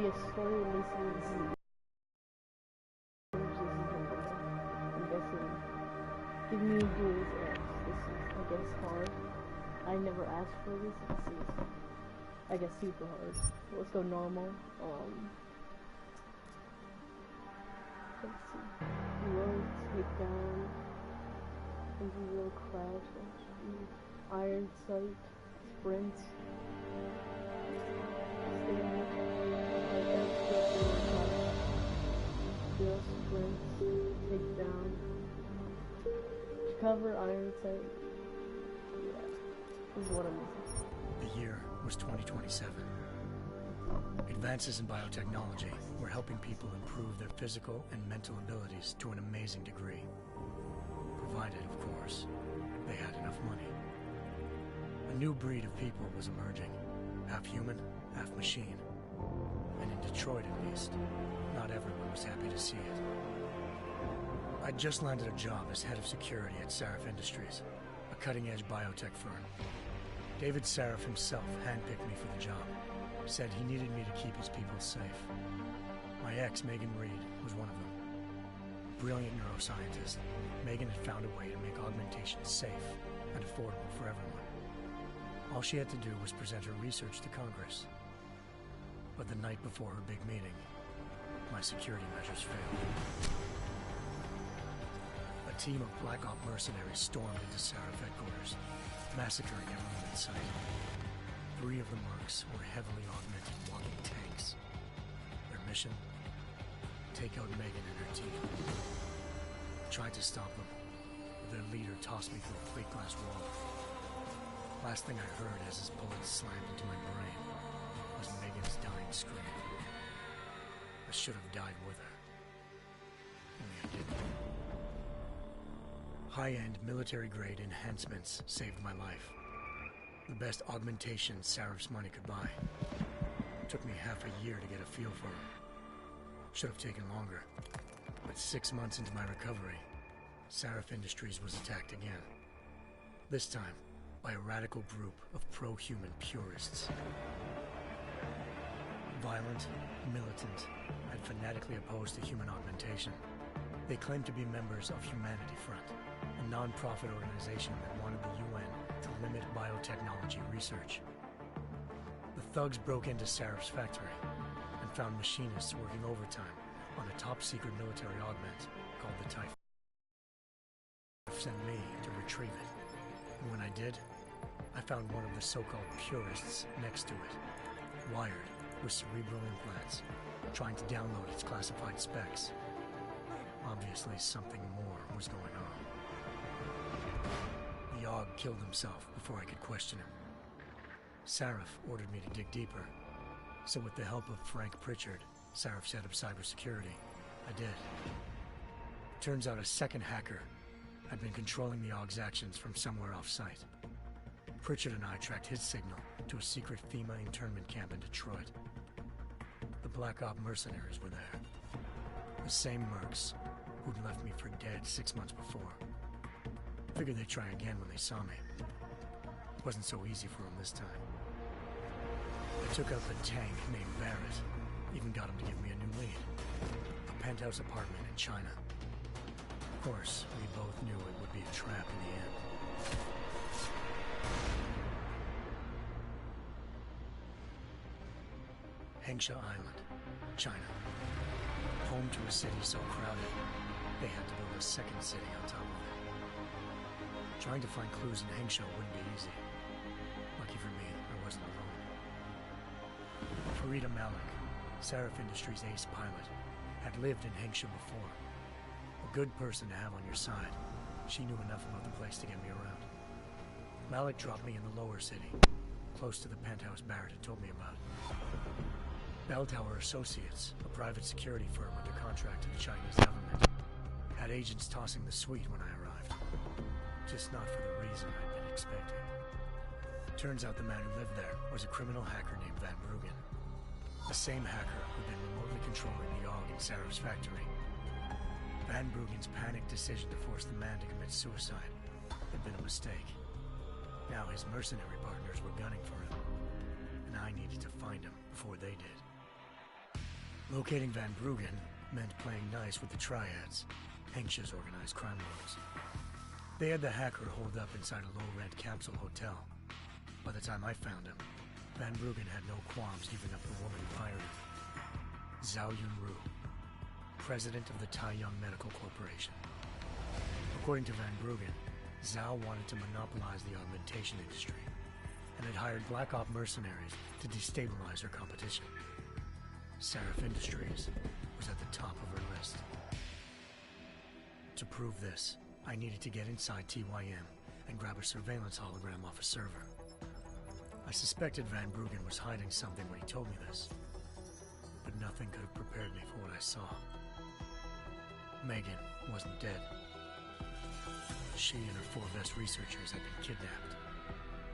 be a story releasing this is I'm guessing. Give me Deus Ex. This is, I guess, hard. I never asked for this. This is, I guess, super hard. Let's go normal. Let's see. Real takedown. Real crouch. Iron sight. Sprint. Stand. Real sprint. Takedown. Cover iron sight. Yeah. This is what I'm missing. The year was 2027. Advances in biotechnology were helping people improve their physical and mental abilities to an amazing degree. Provided, of course, they had enough money. A new breed of people was emerging, half human, half machine. And in Detroit, at least, not everyone was happy to see it. I'd just landed a job as head of security at Sarif Industries, a cutting-edge biotech firm. David Sarif himself handpicked me for the job, said he needed me to keep his people safe. My ex, Megan Reed, was one of them. Brilliant neuroscientist, Megan had found a way to make augmentation safe and affordable for everyone. All she had to do was present her research to Congress. But the night before her big meeting, my security measures failed. A team of Black Op mercenaries stormed into Sarif headquarters, massacring everyone in sight. 3 of the mercs were heavily augmented walking tanks. Their mission? Take out Megan and her team. I tried to stop them, but their leader tossed me through a plate glass wall. Last thing I heard as his bullets slammed into my brain was Megan's dying scream. I should have died with her. Only I didn't. High-end military-grade enhancements saved my life. The best augmentation Sarif's money could buy. It took me half a year to get a feel for them. Should have taken longer. But 6 months into my recovery, Sarif Industries was attacked again. This time, by a radical group of pro-human purists. Violent, militant, and fanatically opposed to human augmentation. They claimed to be members of Humanity Front, a non-profit organization that wanted the UN to limit biotechnology research. The thugs broke into Sarif's factory and found machinists working overtime on a top-secret military augment called the Typhoon. Sent me to retrieve it, and when I did, I found one of the so-called purists next to it, wired with cerebral implants, trying to download its classified specs. Obviously, something more was going on. The AUG killed himself before I could question him. Sarif ordered me to dig deeper, so with the help of Frank Pritchard, Sarif's head of cybersecurity, I did. Turns out a second hacker had been controlling the AUG's actions from somewhere off-site. Pritchard and I tracked his signal to a secret FEMA internment camp in Detroit. The Black Op mercenaries were there. The same mercs who'd left me for dead 6 months before. Figured they'd try again when they saw me. It wasn't so easy for them this time. I took out the tank named Barrett, even got him to give me a new lead. A penthouse apartment in China. Of course, we both knew it would be a trap in the end. Hengsha Island, China. Home to a city so crowded, they had to build a second city on top of it. Trying to find clues in Hengsha wouldn't be easy. Lucky for me, I wasn't alone. Farida Malik, Sarif Industries' ace pilot, had lived in Hengsha before. A good person to have on your side. She knew enough about the place to get me around. Malik dropped me in the lower city, close to the penthouse Barrett had told me about. Bell Tower Associates, a private security firm under contract to the Chinese government, had agents tossing the suite when I arrived. Just not for the reason I'd been expecting. Turns out the man who lived there was a criminal hacker named Van Bruggen. The same hacker who'd been remotely controlling the AUG in Sarif's factory. Van Bruggen's panicked decision to force the man to commit suicide had been a mistake. Now his mercenary partners were gunning for him, and I needed to find him before they did. Locating Van Bruggen meant playing nice with the triads, anxious organized crime lords. They had the hacker holed up inside a low-rent capsule hotel. By the time I found him, Van Bruggen had no qualms giving up the woman who hired him. Zhao Yunru, president of the Taiyang Medical Corporation. According to Van Bruggen, Zhao wanted to monopolize the augmentation industry and had hired Black Op mercenaries to destabilize her competition. Seraph Industries was at the top of her list. To prove this, I needed to get inside TYM and grab a surveillance hologram off a server. I suspected Van Bruggen was hiding something when he told me this, but nothing could have prepared me for what I saw. Megan wasn't dead. She and her 4 best researchers had been kidnapped,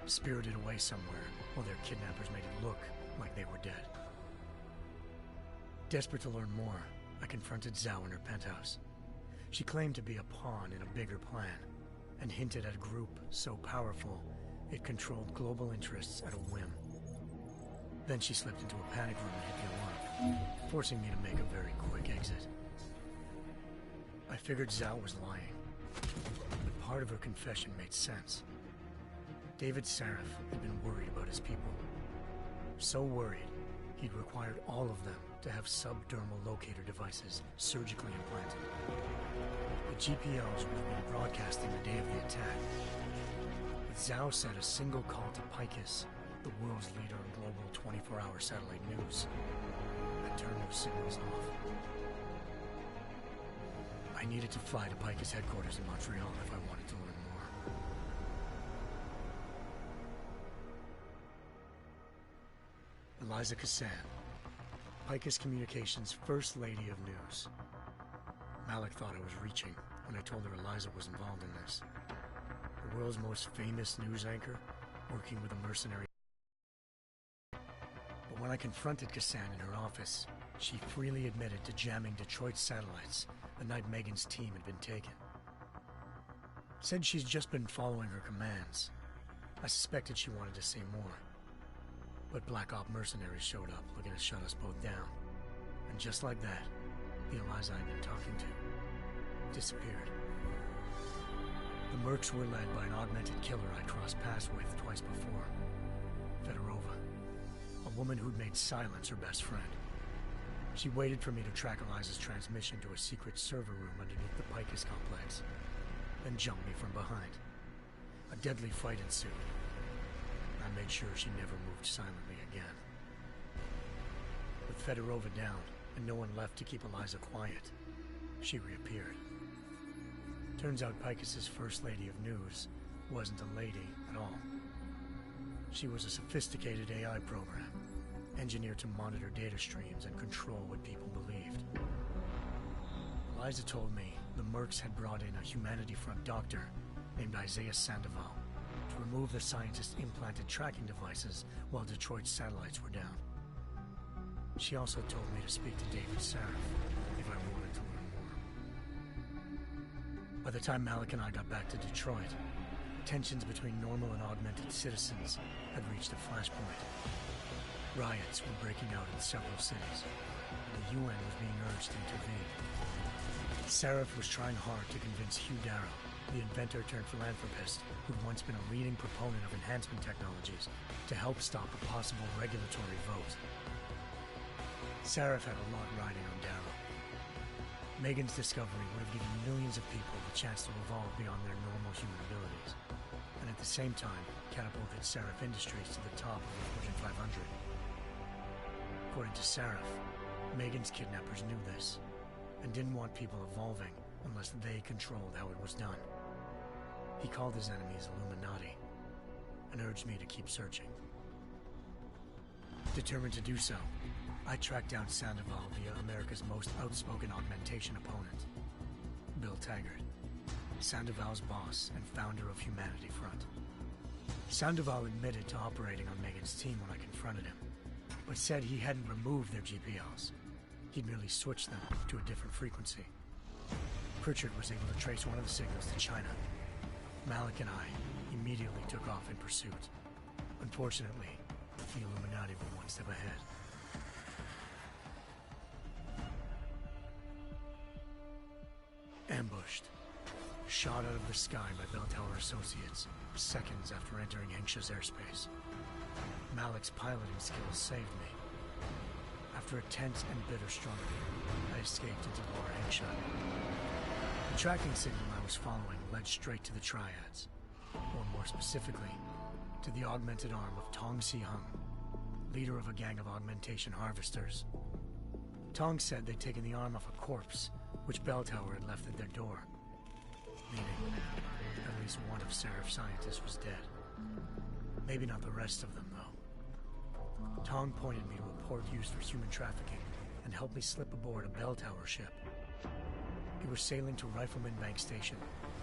spirited away somewhere while their kidnappers made it look like they were dead. Desperate to learn more, I confronted Zhao in her penthouse. She claimed to be a pawn in a bigger plan, and hinted at a group so powerful it controlled global interests at a whim. Then she slipped into a panic room and hit the alarm, forcing me to make a very quick exit. I figured Zhao was lying, but part of her confession made sense. David Seraph had been worried about his people. So worried, he'd required all of them to have subdermal locator devices surgically implanted. The GPOs would have been broadcasting the day of the attack. But Zhao said a single call to Picus, the world's leader in global 24-hour satellite news, had turned those signals off. I needed to fly to Picus headquarters in Montreal if I wanted to learn more. Eliza Cassan, Picus Communications' First Lady of News. Malik thought I was reaching when I told her Eliza was involved in this. The world's most famous news anchor, working with a mercenary. But when I confronted Cassan in her office, she freely admitted to jamming Detroit's satellites the night Megan's team had been taken. Said she's just been following her commands. I suspected she wanted to say more. But Black Op mercenaries showed up looking to shut us both down. And just like that, the Eliza I'd been talking to disappeared. The mercs were led by an augmented killer I crossed paths with twice before. Fedorova, a woman who'd made silence her best friend. She waited for me to track Eliza's transmission to a secret server room underneath the Picus complex, then jumped me from behind. A deadly fight ensued. I made sure she never moved silently again. With Fedorova down and no one left to keep Eliza quiet, she reappeared. Turns out Picus's First Lady of News wasn't a lady at all. She was a sophisticated AI program, engineered to monitor data streams and control what people believed. Eliza told me the mercs had brought in a Humanity Front doctor named Isaiah Sandoval to remove the scientist's implanted tracking devices while Detroit's satellites were down. She also told me to speak to David Seraph if I wanted to learn more. By the time Malik and I got back to Detroit, tensions between normal and augmented citizens had reached a flashpoint. Riots were breaking out in several cities, and the UN was being urged to intervene. Seraph was trying hard to convince Hugh Darrow, the inventor-turned-philanthropist who'd once been a leading proponent of enhancement technologies, to help stop a possible regulatory vote. Seraph had a lot riding on Darrow. Megan's discovery would have given millions of people the chance to evolve beyond their normal human abilities, and at the same time catapulted Seraph Industries to the top of the Fortune 500. According to Seraph, Megan's kidnappers knew this, and didn't want people evolving unless they controlled how it was done. He called his enemies Illuminati, and urged me to keep searching. Determined to do so, I tracked down Sandoval via America's most outspoken augmentation opponent, Bill Taggart, Sandoval's boss and founder of Humanity Front. Sandoval admitted to operating on Megan's team when I confronted him, but said he hadn't removed their GPLs. He'd merely switched them to a different frequency. Pritchard was able to trace one of the signals to China. Malik and I immediately took off in pursuit. Unfortunately, the Illuminati were one step ahead. Ambushed. Shot out of the sky by Bell Tower associates, seconds after entering Hengsha's airspace. Malik's piloting skills saved me. After a tense and bitter struggle, I escaped into Lower Hengsha. The tracking signal I was following led straight to the Triads, or more specifically, to the augmented arm of Tong Si-hung, leader of a gang of augmentation harvesters. Tong said they'd taken the arm off a corpse, which Bell Tower had left at their door, meaning at least one of Seraph's scientists was dead. Maybe not the rest of them, though. Tong pointed me to a port used for human trafficking and helped me slip aboard a Bell Tower ship. It was sailing to Rifleman Bank Station,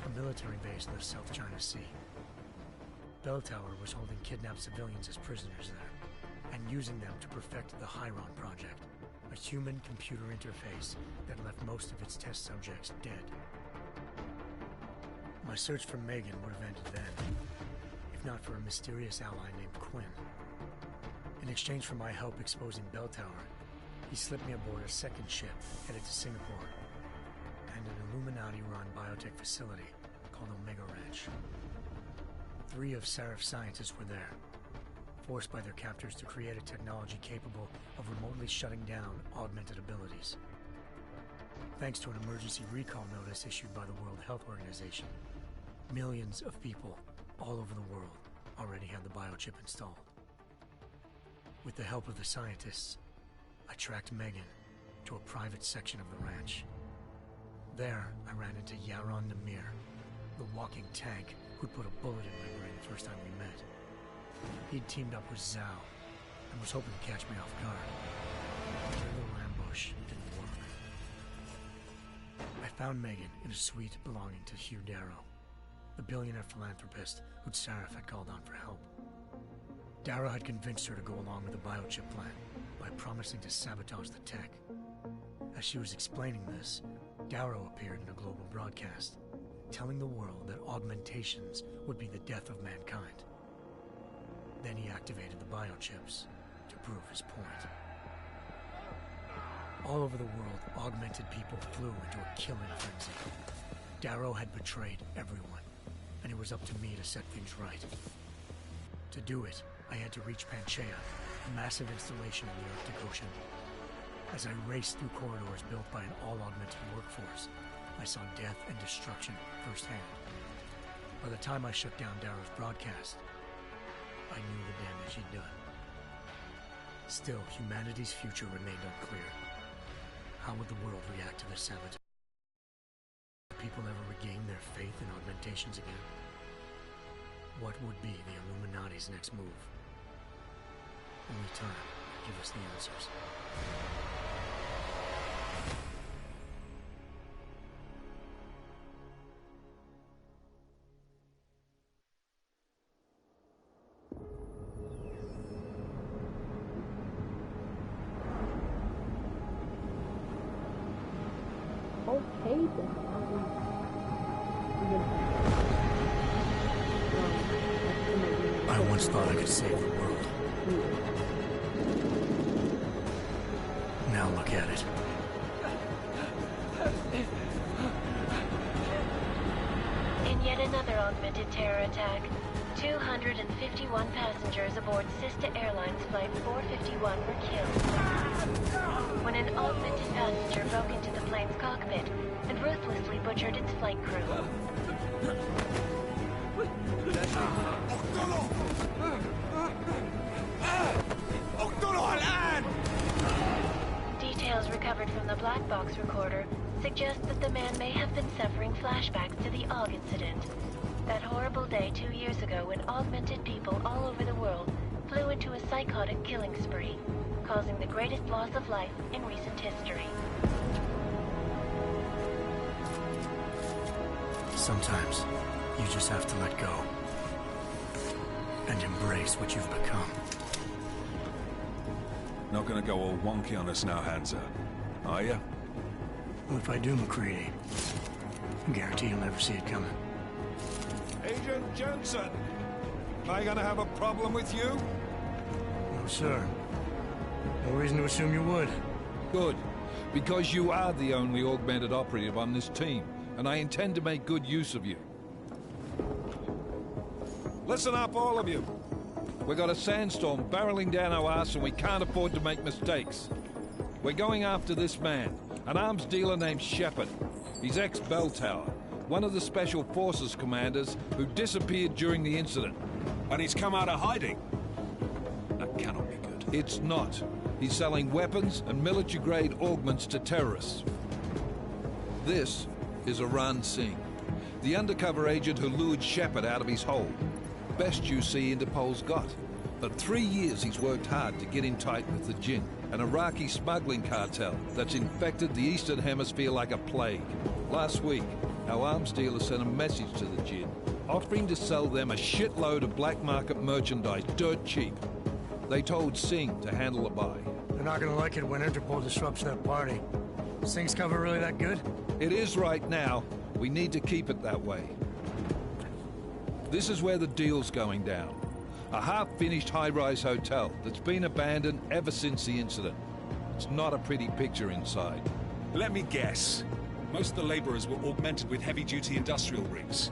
a military base in the South China Sea. Bell Tower was holding kidnapped civilians as prisoners there, and using them to perfect the Hyron Project, a human-computer interface that left most of its test subjects dead. My search for Megan would have ended then, if not for a mysterious ally named Quinn. In exchange for my help exposing Bell Tower, he slipped me aboard a second ship headed to Singapore, and an Illuminati-run biotech facility called Omega Ranch. 3 of Seraph's scientists were there, forced by their captors to create a technology capable of remotely shutting down augmented abilities. Thanks to an emergency recall notice issued by the World Health Organization, millions of people all over the world already had the biochip installed. With the help of the scientists, I tracked Megan to a private section of the ranch. There, I ran into Yaron Namir, the walking tank who'd put a bullet in my brain the first time we met. He'd teamed up with Zhao and was hoping to catch me off guard. Their little ambush didn't work. I found Megan in a suite belonging to Hugh Darrow, the billionaire philanthropist who'd Seraph had called on for help. Darrow had convinced her to go along with the biochip plan by promising to sabotage the tech. As she was explaining this, Darrow appeared in a global broadcast, telling the world that augmentations would be the death of mankind. Then he activated the biochips to prove his point. All over the world, augmented people flew into a killing frenzy. Darrow had betrayed everyone, and it was up to me to set things right. To do it, I had to reach Panchaea, a massive installation in the Arctic Ocean. As I raced through corridors built by an all-augmented workforce, I saw death and destruction firsthand. By the time I shut down Darrow's broadcast, I knew the damage he'd done. Still, humanity's future remained unclear. How would the world react to this sabotage? Would people ever regain their faith in augmentations again? What would be the Illuminati's next move? Only time will give us the answers. Okay then. I once thought I could save the world. Now look at it. In yet another augmented terror attack, 251 passengers aboard Sister Airlines Flight 451 were killed when an augmented passenger broke into the plane's cockpit and ruthlessly butchered its flight crew. Details recovered from the black box recorder suggest that the man may have been suffering flashbacks to the AUG incident. That horrible day 2 years ago when augmented people all over the world flew into a psychotic killing spree, causing the greatest loss of life in recent history. Sometimes, you just have to let go. And embrace what you've become. Not gonna go all wonky on us now, Hansa, are you? Well, if I do, McCready, I guarantee you'll never see it coming. Agent Jensen! Am I gonna have a problem with you? No, sir. No reason to assume you would. Good. Because you are the only augmented operative on this team. and I intend to make good use of you. Listen up, all of you. We've got a sandstorm barreling down our arse and we can't afford to make mistakes. We're going after this man, an arms dealer named Shepard. He's ex-Bell Tower, one of the Special Forces commanders who disappeared during the incident. And he's come out of hiding. That cannot be good. It's not. He's selling weapons and military-grade augments to terrorists. This is Iran Singh, the undercover agent who lured Shepard out of his hole. Best you see Interpol's got. For 3 years he's worked hard to get in tight with the Jinn, an Iraqi smuggling cartel that's infected the Eastern Hemisphere like a plague. Last week, our arms dealer sent a message to the Jinn, offering to sell them a shitload of black market merchandise dirt cheap. They told Singh to handle the buy. They're not gonna like it when Interpol disrupts that party. Singh's cover really that good? It is right now. We need to keep it that way. This is where the deal's going down. A half-finished high-rise hotel that's been abandoned ever since the incident. It's not a pretty picture inside. Let me guess. Most of the laborers were augmented with heavy-duty industrial rigs.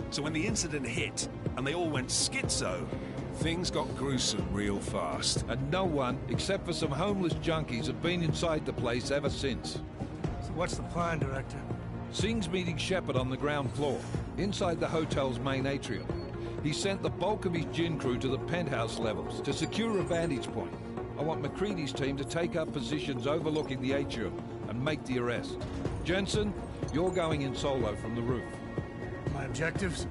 So when the incident hit, and they all went schizo, Things got gruesome real fast. And no one, except for some homeless junkies, have been inside the place ever since. So what's the plan, Director? Singh's meeting Shepard on the ground floor, inside the hotel's main atrium. He sent the bulk of his Jinn crew to the penthouse levels to secure a vantage point. I want McCready's team to take up positions overlooking the atrium and make the arrest. Jensen, you're going in solo from the roof. My objectives?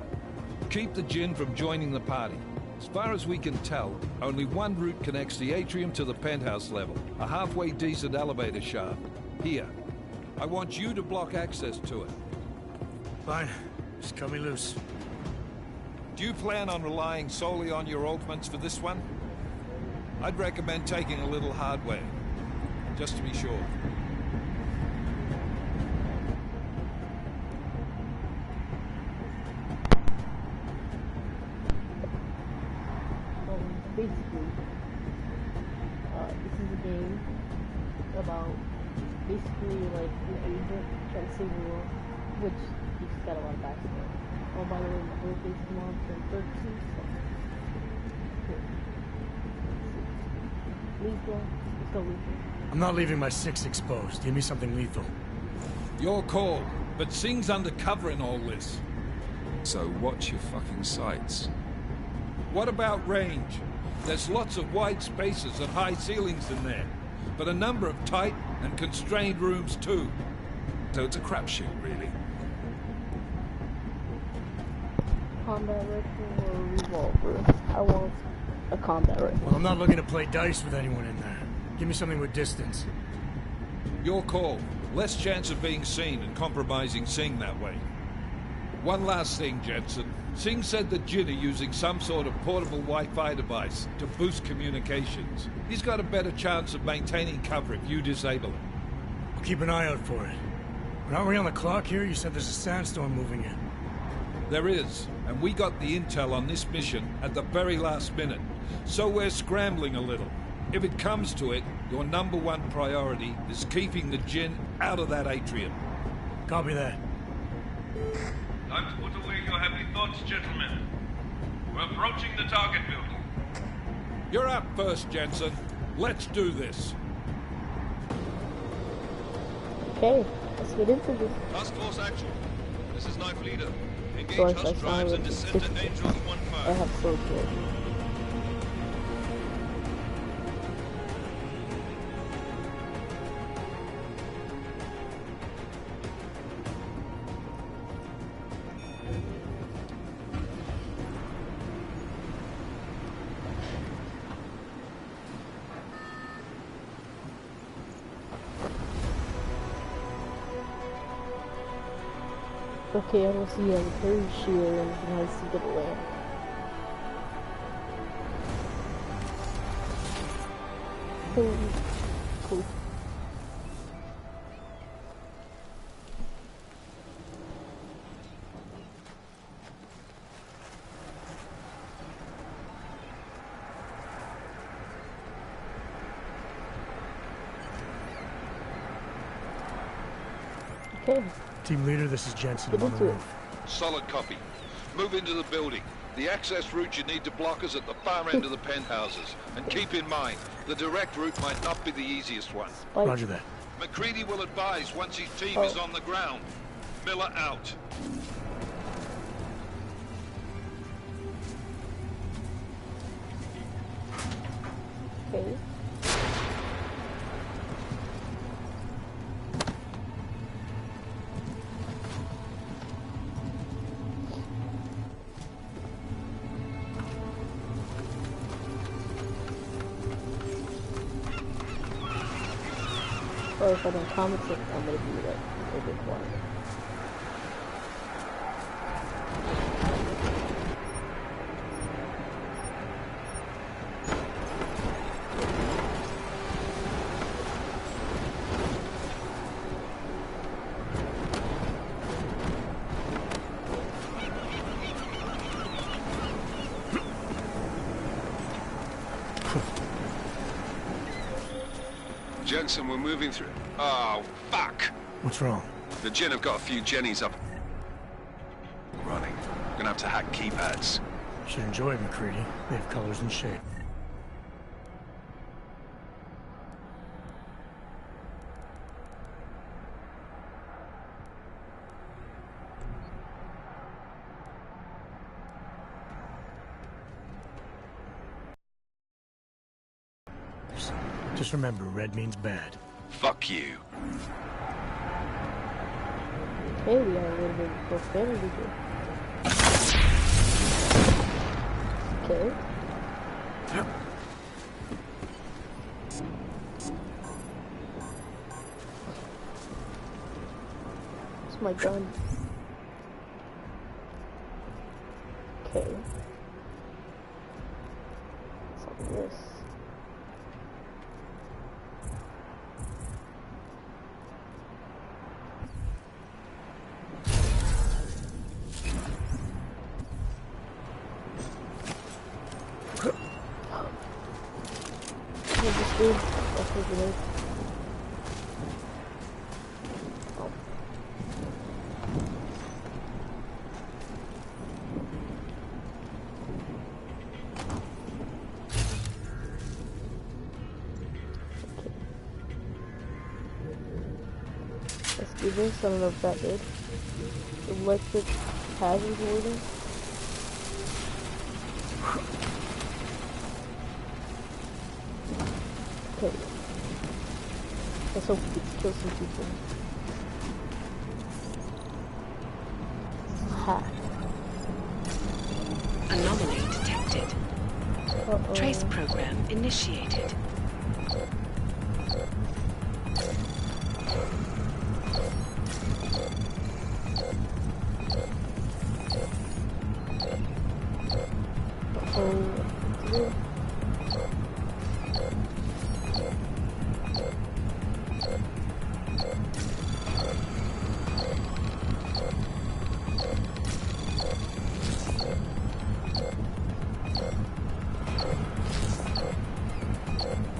Keep the Jinn from joining the party. As far as we can tell, only one route connects the atrium to the penthouse level, a halfway decent elevator shaft. Here. I want you to block access to it. Fine. Just cut me loose. Do you plan on relying solely on your augments for this one? I'd recommend taking a little hardware, just to be sure. Basically, this is a game about basically like an agent trying to save the world, which you just got a lot of backstory. Oh, by the way, my birthday's tomorrow, I'm 32, so lethal. Let's go lethal. I'm not leaving my 6 exposed. Give me something lethal. Your call, but Singh's undercover in all this. So watch your fucking sights. What about range? There's lots of wide spaces and high ceilings in there, but a number of tight and constrained rooms too. So it's a crapshoot, really. Combat rifle or revolver? I want a combat rifle. Well, I'm not looking to play dice with anyone in there. Give me something with distance. Your call. Less chance of being seen and compromising Singh that way. One last thing, Jensen. Singh said the Jinn are using some sort of portable Wi-Fi device to boost communications. He's got a better chance of maintaining cover if you disable it. I'll keep an eye out for it. But aren't we on the clock here? You said there's a sandstorm moving in. There is, and we got the intel on this mission at the very last minute. So we're scrambling a little. If it comes to it, your #1 priority is keeping the Jinn out of that atrium. Copy that. Time to put away your happy thoughts, gentlemen. We're approaching the target building. You're up first, Jensen. Let's do this. Okay, let's get into this. Task Force action. This is Knife Leader. Engage Source husk I drives saw and it. descend to Angels I 1-5. have so good. Okay, I don't see a bird shield and he has to get away. Cool. Okay. Team leader, this is Jensen. I'm on the roof. Solid copy. Move into the building. The access route you need to block is at the far end of the penthouses. And keep in mind, the direct route might not be the easiest one. Roger that. McCready will advise once his team is on the ground. Miller out. Okay. Or if I don't comment it, I'm gonna be like a bit quiet. Jensen, we're moving through. Oh, fuck! What's wrong? The Jinn have got a few Jennies up. Running. We're gonna have to hack keypads. Should enjoy it, McCready. They have colors and shape. Just remember, red means bad. Fuck you. Okay, we are a little bit of profanity here. Okay. Where's my gun? Okay. What's all this? Dude, that's what it is. Oh. Okay. Let's do this. I don't know if that did. Electric hazard warning. Okay. Let's hope we can kill some people. Ha. Anomaly detected. Uh-oh. Trace program initiated.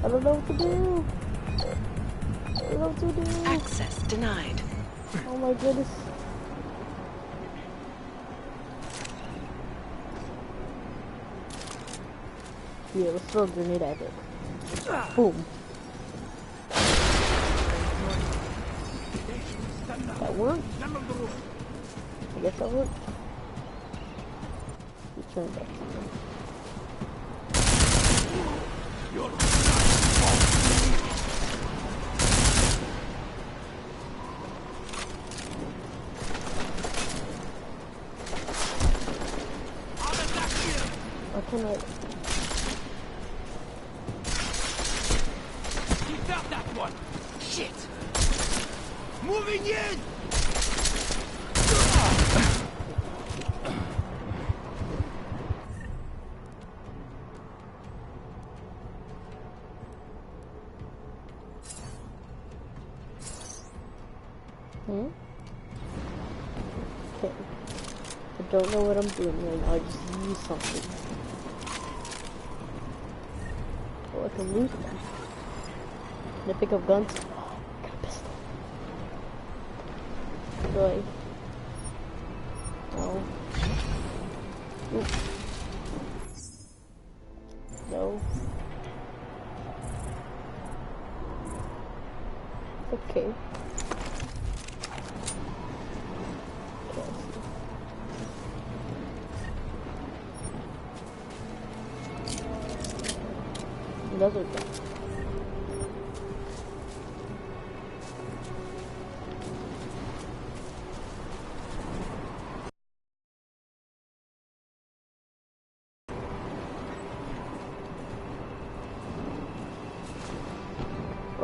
I don't know what to do. I don't know what to do. Access denied. Oh my goodness. Yeah, let's throw a grenade at it. Boom. That worked? I guess that worked. Return back to me. I cannot. Keep out that one! Shit! Moving in! Okay. I don't know what I'm doing right now. I just use something. Oh, I can loot them. Can I pick up guns? Oh, I got a pistol. Do I? No. Oop. No. Okay. Another guy.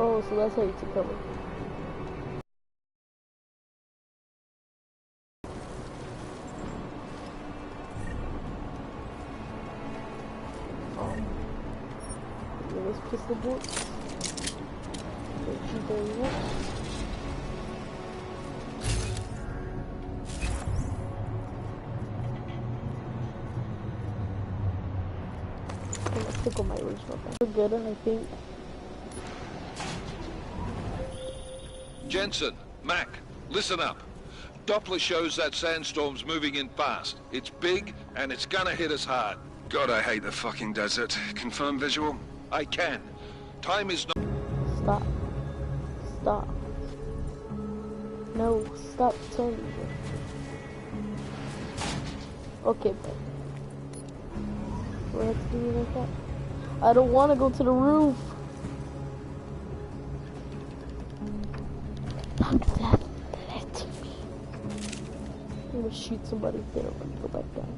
Oh, so that's how you take cover. This pistol bullets. Thank you very much. I'm gonna stick on my original gun. We're good, I think. Jensen, Mac, listen up. Doppler shows that sandstorm's moving in fast. It's big, and it's gonna hit us hard. God, I hate the fucking desert. Confirm visual? I can. Time is not... Stop. Stop. No, stop telling me. Okay, but... do I have to do it like that? I don't want to go to the roof. Stop that. Let me. I'm gonna shoot somebody there and go back down.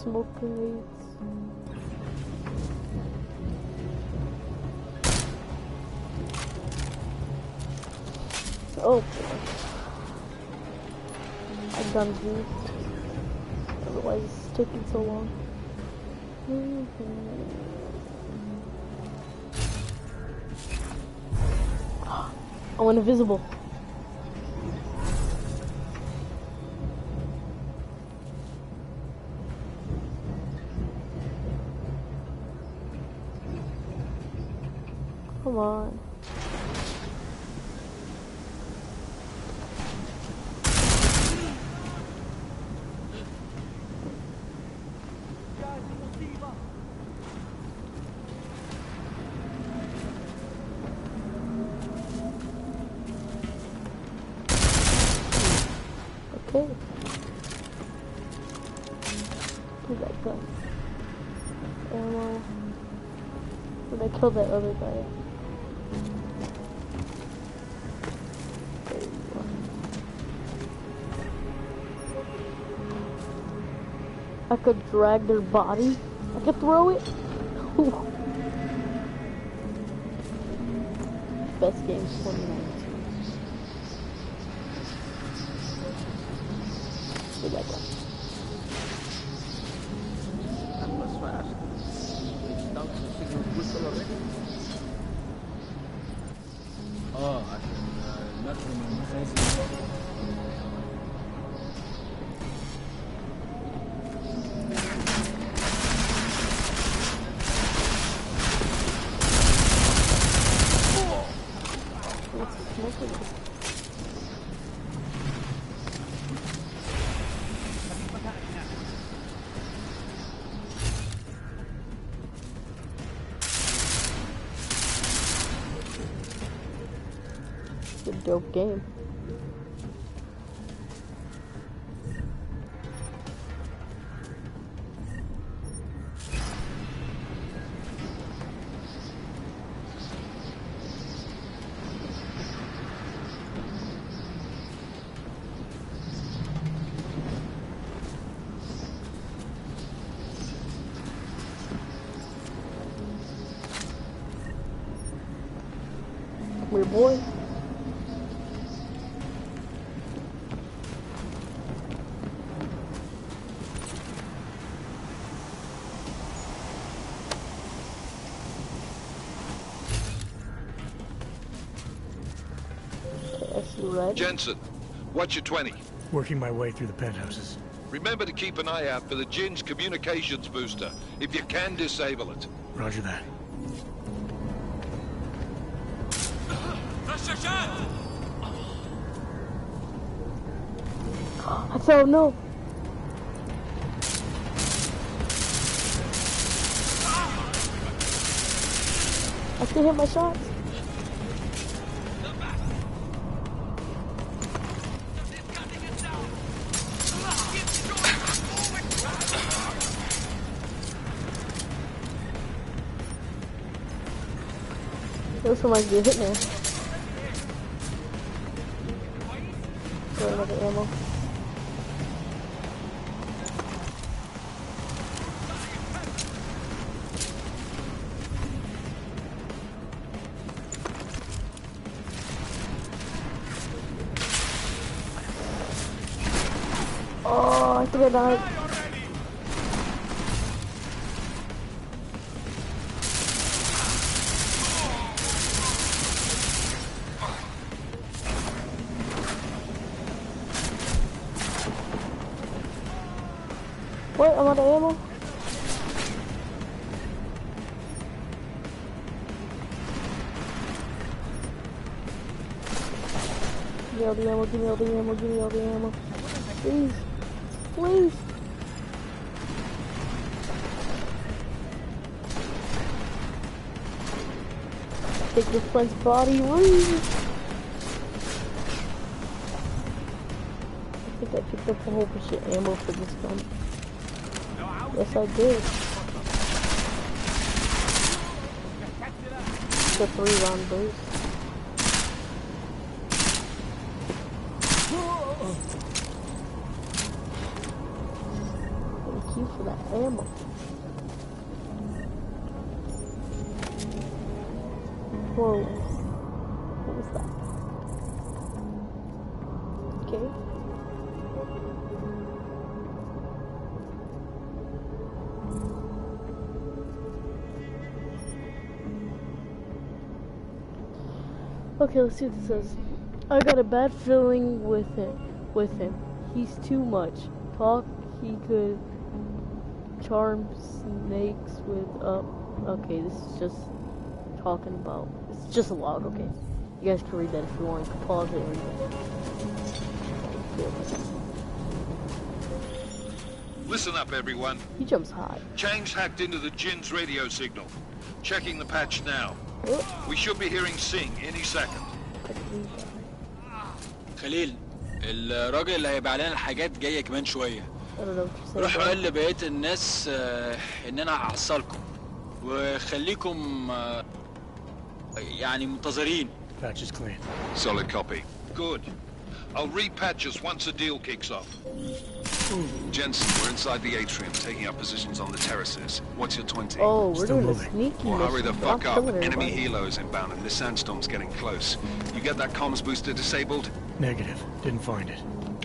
Smoke grenades. Oh boy. I gunned you. Otherwise it's taking so long. I went invisible. Come on. Okay. Where'd that gun? Ammo. Where'd I kill that other guy at? There you go. I could drag their body. I could throw it. Best game 2019. Where'd that go? That was fast. Down to signal whistle already. Oh, I can nothing fancy. It's a dope game. Come here, boy. Red. Jensen, what's your 20? Working my way through the penthouses. Remember to keep an eye out for the Jin's communications booster. If you can, disable it. Roger that. I fell, no. I still hit my shots. This one might be a hitman. Got another ammo. Oh, I think I died. What? I'm out of ammo? Give me all the ammo, give me all the ammo, give me all the ammo. Please. Please. Take your friend's body, please. I think I picked up a whole bunch of ammo for this gun. Yes, I did. It's a 3-round burst. Thank you for that ammo. Whoa. What was that? Okay. Okay, let's see what this says. I got a bad feeling with him. He's too much. Talk, he could charm snakes with, okay, this is just talking about, it's just a log, okay. You guys can read that if you want. You can pause it and read it. Listen up, everyone. He jumps high. Chang's hacked into the Jin's radio signal. Checking the patch now. We should be hearing Sing any second. خليل الراجل اللي هيبقى علينا الحاجات جايه كمان شويه. روح قول لبقيه الناس ان انا هحصلكم وخليكم يعني منتظرين. Patch is clean. Solid copy. Good. I'll repatch us once the deal kicks off. Jensen, we're inside the atrium, taking up positions on the terraces. What's your 20? Oh, we're doing a sneaky Well, hurry the mission. fuck up. Enemy Everybody. helos inbound and this sandstorm's getting close. You get that comms booster disabled? Negative. Didn't find it.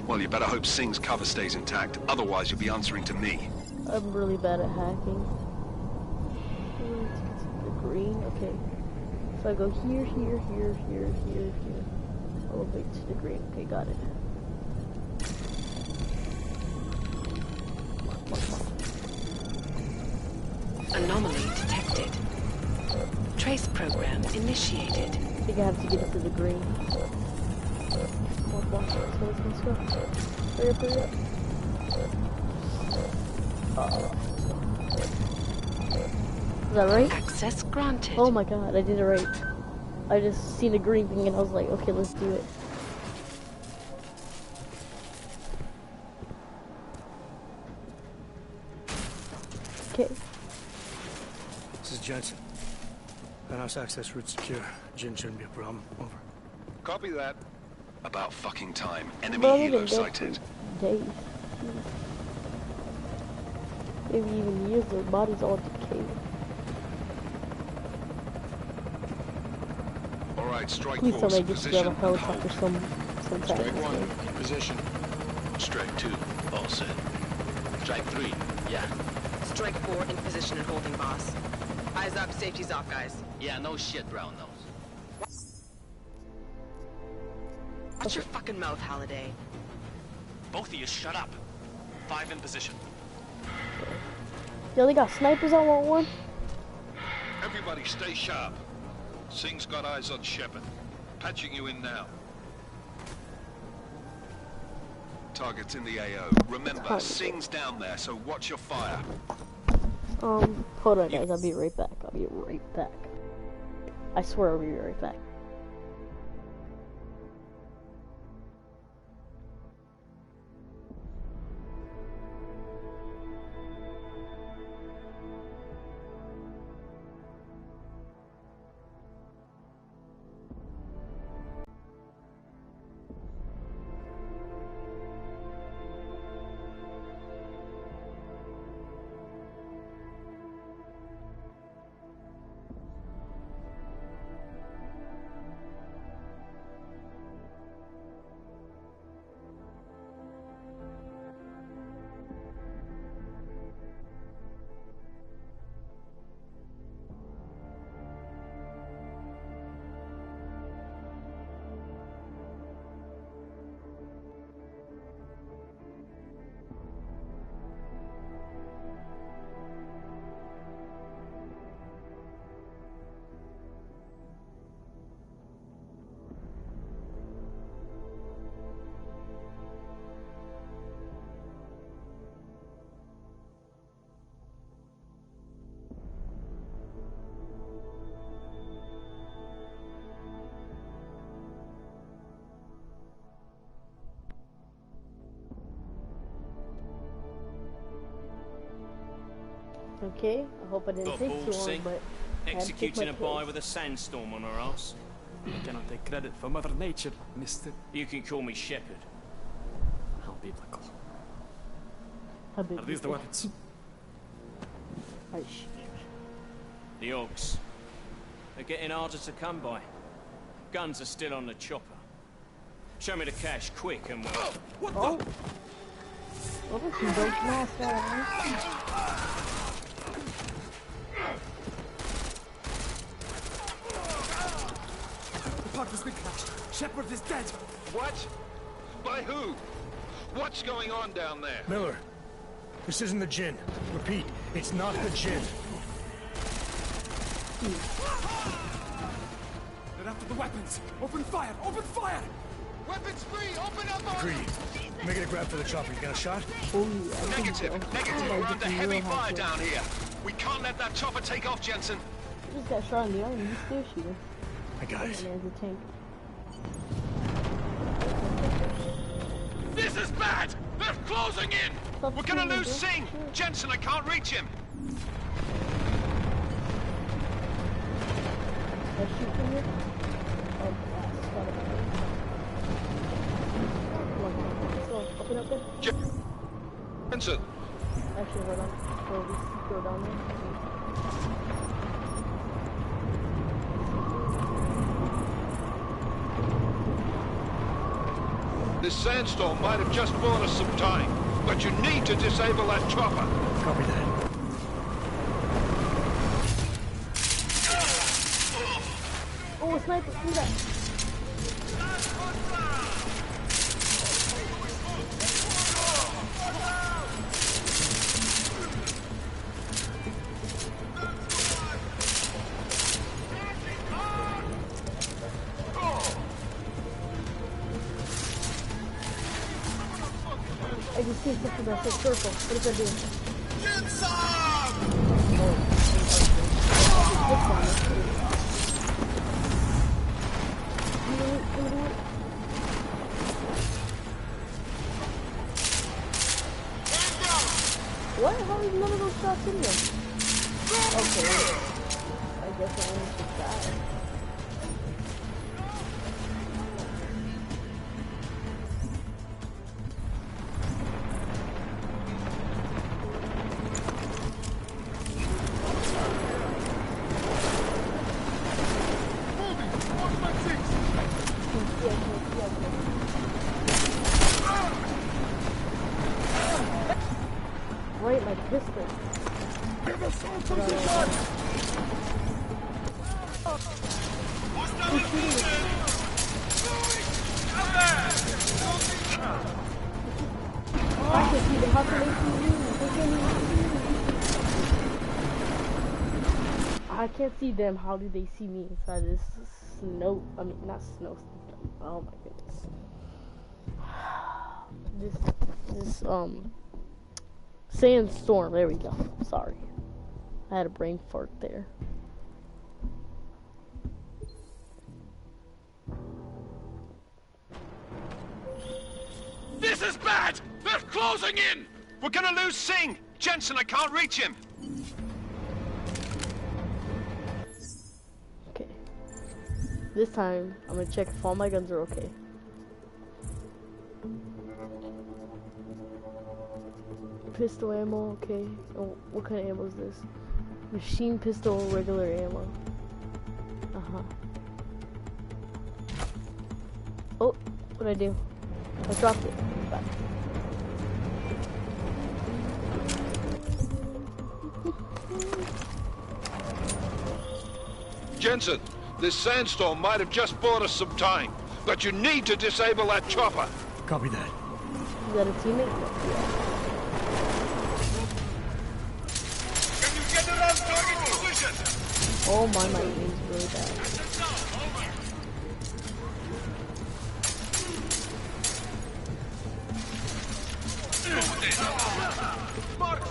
Well, you better hope Sing's cover stays intact. Otherwise, you'll be answering to me. I'm really bad at hacking. The green, okay. So I go here, here, here, here, here, here. Elevate to the green. Okay, got it. Anomaly detected. Trace program initiated. I think I have to get it to the green. Let's go. Hurry up, hurry up. Is that right? Access granted. Oh my god, I did it right. I just seen a green thing and I was like, okay, let's do it. Okay. This is Jensen. Penthouse access route secure. Jin shouldn't be a problem. Over. Copy that. About fucking time. Enemy Bro, helo they've been dead sighted. for days. Maybe even years, their bodies all decayed. Alright, strike Please force, somebody just grab a position, and helicopter hold. some Strike time. 1, in position. Strike 2, all set. Strike 3, yeah. Strike 4 in position and holding, boss. Eyes up, safety's off, guys. Yeah, no shit, brown nose. Watch your fucking mouth, Holiday. Both of you shut up. 5 in position. Yo, they got snipers on 1-1? Everybody stay sharp. Sing's got eyes on Shepard. Patching you in now. Target's in the AO. Remember, Sing's down there, so watch your fire. Hold on guys, I'll be right back. I swear I'll be right back. Okay, I hope I didn't take too long, but executing a boy with a sandstorm on her ass. You cannot take credit for Mother Nature, mister. You can call me Shepherd. How biblical. How biblical. Are these the weapons? The Orcs. They're getting harder to come by. Guns are still on the chopper. Show me the cash, quick, and we'll... What the? What was he breaking off that? The park has been crashed. Shepherd is dead. What? By who? What's going on down there? Miller, this isn't the Jinn. Repeat, it's not the Jinn. They're after the weapons. Open fire! Open fire! Weapons free! Open up on Greedy. Making a grab for the chopper. You got a shot? Negative. We're under heavy fire down here. We can't let that chopper take off, Jensen. I just got shot in the arm. You still shooting. I got it. There's a tank. This is bad! They're closing in! We're gonna lose Singh! Jensen, I can't reach him! Let's shoot from here. Oh, open up there. Jensen! Actually, hold on. Before we go down there. This sandstorm might have just bought us some time, but you need to disable that chopper. Copy that. Oh, a sniper, do that. I just see something that says circle. What is that doing? What? How is none of those shots in there? Okay. I guess I only should die. Right, my pistol. Give us some position! I can see them. How can they see me? They can't even see me. I can't see them. How do they see me inside this snow. I mean, not snow. Oh my goodness. This sandstorm. There we go. Sorry, I had a brain fart there. This is bad! They're closing in! We're gonna lose Singh! Jensen, I can't reach him! Okay. This time, I'm gonna check if all my guns are okay. Pistol ammo, okay. Oh, what kind of ammo is this? Machine pistol, regular ammo. Uh-huh. Oh, what'd I do? I dropped it. Back. Jensen, this sandstorm might have just bought us some time, but you need to disable that chopper. Copy that. Is that a teammate? Yeah. Can you get around target position? Oh my aim's really bad.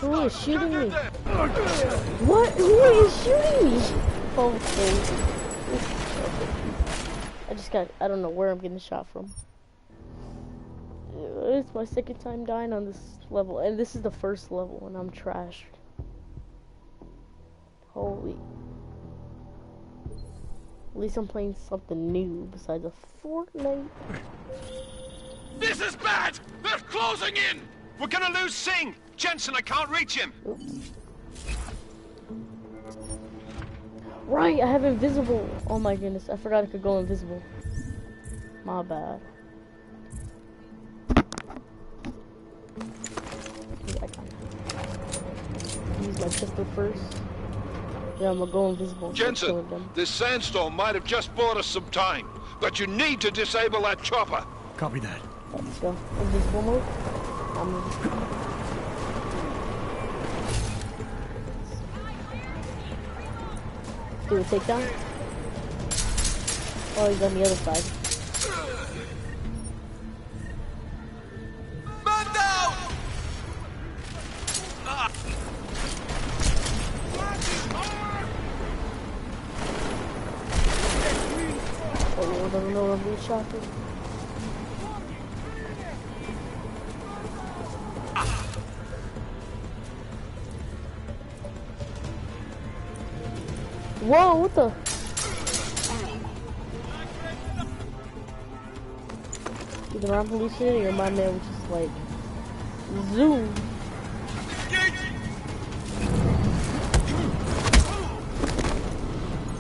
Who is shooting me? What? Who is shooting me? Okay. I don't know where I'm getting shot from. It's my second time dying on this level, and this is the first level, and I'm trashed. Holy. At least I'm playing something new besides a Fortnite. This is bad! They're closing in! We're gonna lose Singh! Jensen, I can't reach him! Oops. Right, I have invisible. Oh my goodness, I forgot I could go invisible. My bad. Yeah, I can use my pistol first. Yeah, I'm gonna go invisible. Jensen, this sandstorm might have just bought us some time, but you need to disable that chopper. Copy that. Let's go. Invisible mode. I'm invisible. Do a takedown. Oh, he's on the other side. Man down! Oh, I don't know what I'm being shot for. Whoa, what the? Either I'm hallucinating or my man was just like zoom.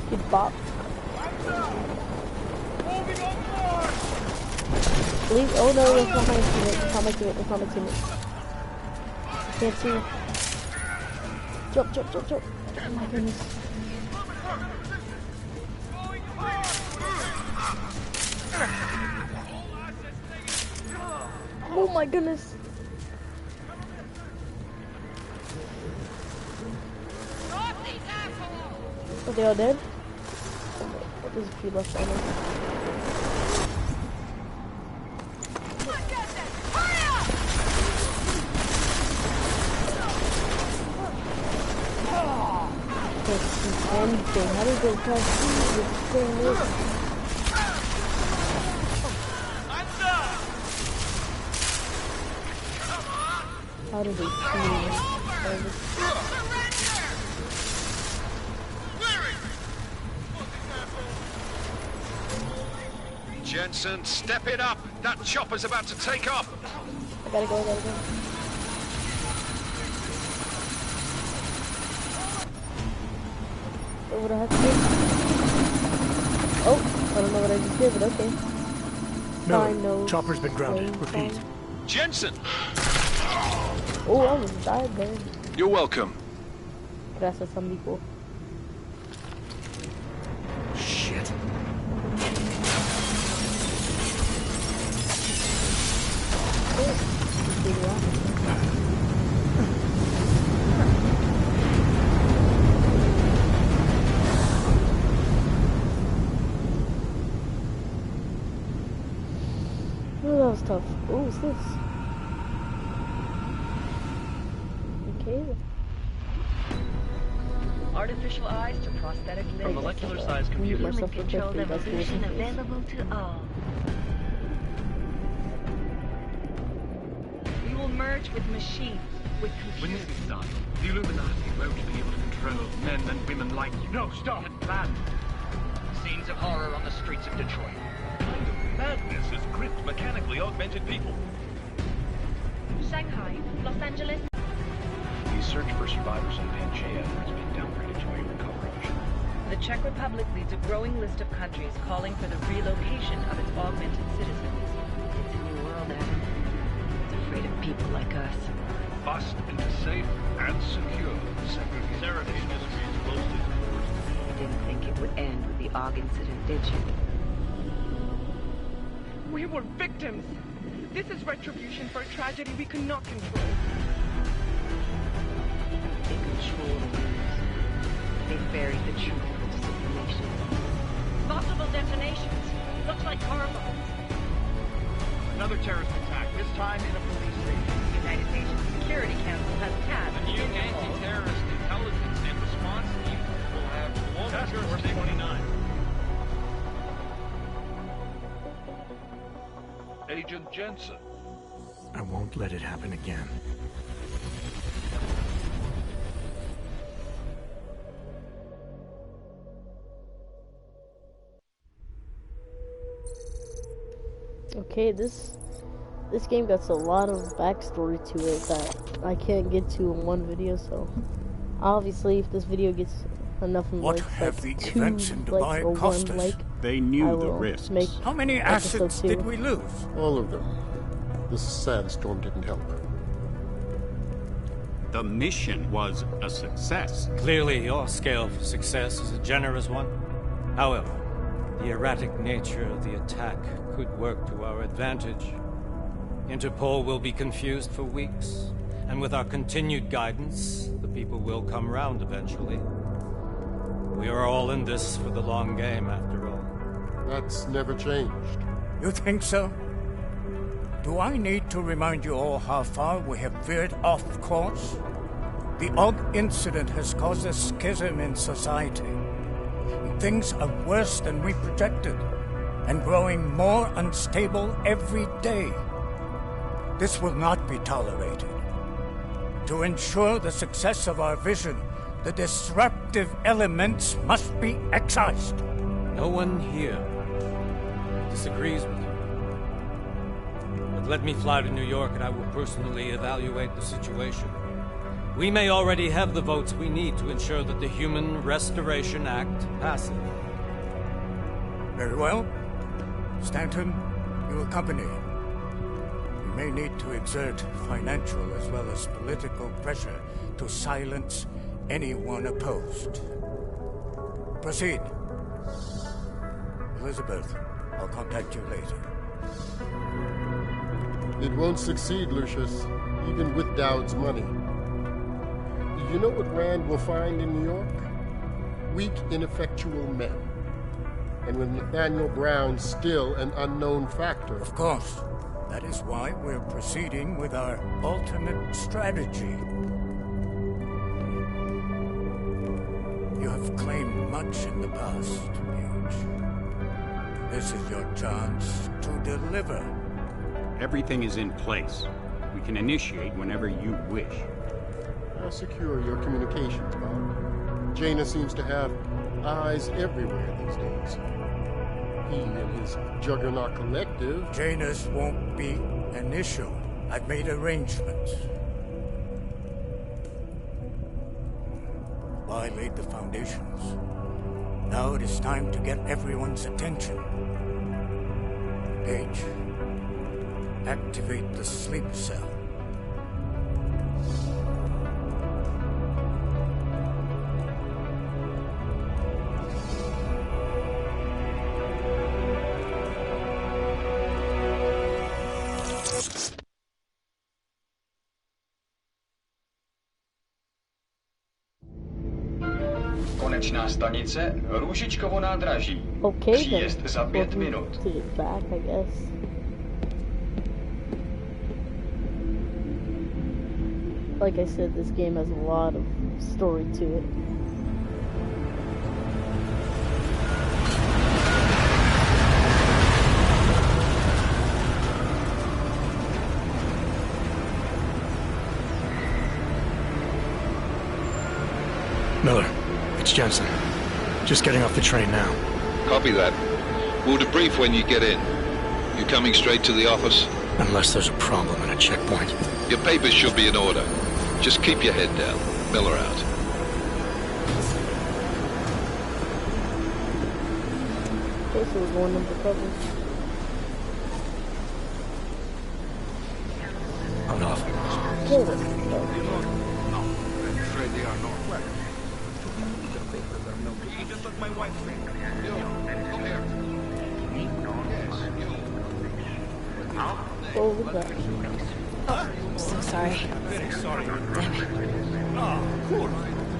Get bopped. Please, oh no, that's not my teammate. That's not my teammate. That's not my teammate. Can't see. Jump, jump, jump, jump. Oh my goodness. Oh my goodness. Are they all dead? Oh, there's a few left on there. Anything. How do you get past this thing? How do they see? Jensen, step it up! That chopper's about to take off! I gotta go, I gotta go. What would I have to do? Oh, I don't know what I just did, but okay. No, chopper's been grounded. Repeat. Jensen! Oh, I almost died there. You're welcome. Gracias, amigo. Shit. Who's this? Okay. Artificial eyes to prosthetic limbs. From molecular-sized computers. Human controlled evolution available to all. We will merge with machines, with computers. When this is done, the Illuminati won't be able to control men and women like you. No, stop! And plan. Scenes of horror on the streets of Detroit. Madness is gripped mechanically augmented people. Shanghai, Los Angeles. The search for survivors in Pangaea has been downgraded to a recovery mission. The Czech Republic leads a growing list of countries calling for the relocation of its augmented citizens. It's a new world, Adam. It's afraid of people like us. Bust into safe and secure segregation. Serenade Industries closely supports. You didn't think it would end with the AUG incident, did you? We were victims. This is retribution for a tragedy we could not control. They control the news. They buried the truth with disinformation. Multiple detonations. Looks like car bombs. Another terrorist attack, this time in a police station. The United Nations Security Council has tasked The new anti-terrorist intelligence and response team will have global jurisdiction. 29. Agent Jensen. I won't let it happen again. Okay, this game got a lot of backstory to it that I can't get to in one video, so obviously if this video gets enough likes, have like the 2 events in likes Dubai or cost 1 us? like, They I knew the will risks. make How many episode assets 2. did we lose? All of them. This sandstorm didn't help. The mission was a success. Clearly, your scale for success is a generous one. However, the erratic nature of the attack could work to our advantage. Interpol will be confused for weeks, and with our continued guidance, the people will come round eventually. We are all in this for the long game, after all. That's never changed. You think so? Do I need to remind you all how far we have veered off course? The AUG incident has caused a schism in society. Things are worse than we projected, and growing more unstable every day. This will not be tolerated. To ensure the success of our vision, the disruptive elements must be excised. No one here disagrees with you. But let me fly to New York and I will personally evaluate the situation. We may already have the votes we need to ensure that the Human Restoration Act passes. Very well. Stanton, you accompany. We may need to exert financial as well as political pressure to silence anyone opposed. Proceed. Elizabeth, I'll contact you later. It won't succeed, Lucius, even with Dowd's money. You know what Rand will find in New York? Weak, ineffectual men. And with Nathaniel Brown still an unknown factor. Of course. That is why we're proceeding with our alternate strategy. You have claimed much in the past, Huge. This is your chance to deliver. Everything is in place. We can initiate whenever you wish. I'll secure your communications, Bob. Jaina seems to have eyes everywhere these days. He and his Juggernaut Collective... Janus won't be an issue. I've made arrangements. I laid the foundations. Now it is time to get everyone's attention. Page, activate the sleep cell. Konečná stanice Růžičkovo nádraží. Okay, Příjezd za 5 minut. To get back, I guess. Like I said, this game has a lot of story to it. Miller, it's Jensen. Just getting off the train now. Copy that. We'll debrief when you get in. You coming straight to the office? Unless there's a problem at a checkpoint. Your papers should be in order. Just keep your head down. Miller out. This was one of the covers. Hold off. Hold it. I'm afraid they are not welcome. He just took my wife's ring. Yo, come here. Hold that. I'm so sorry. Very sorry. Damn it. Oh, cool.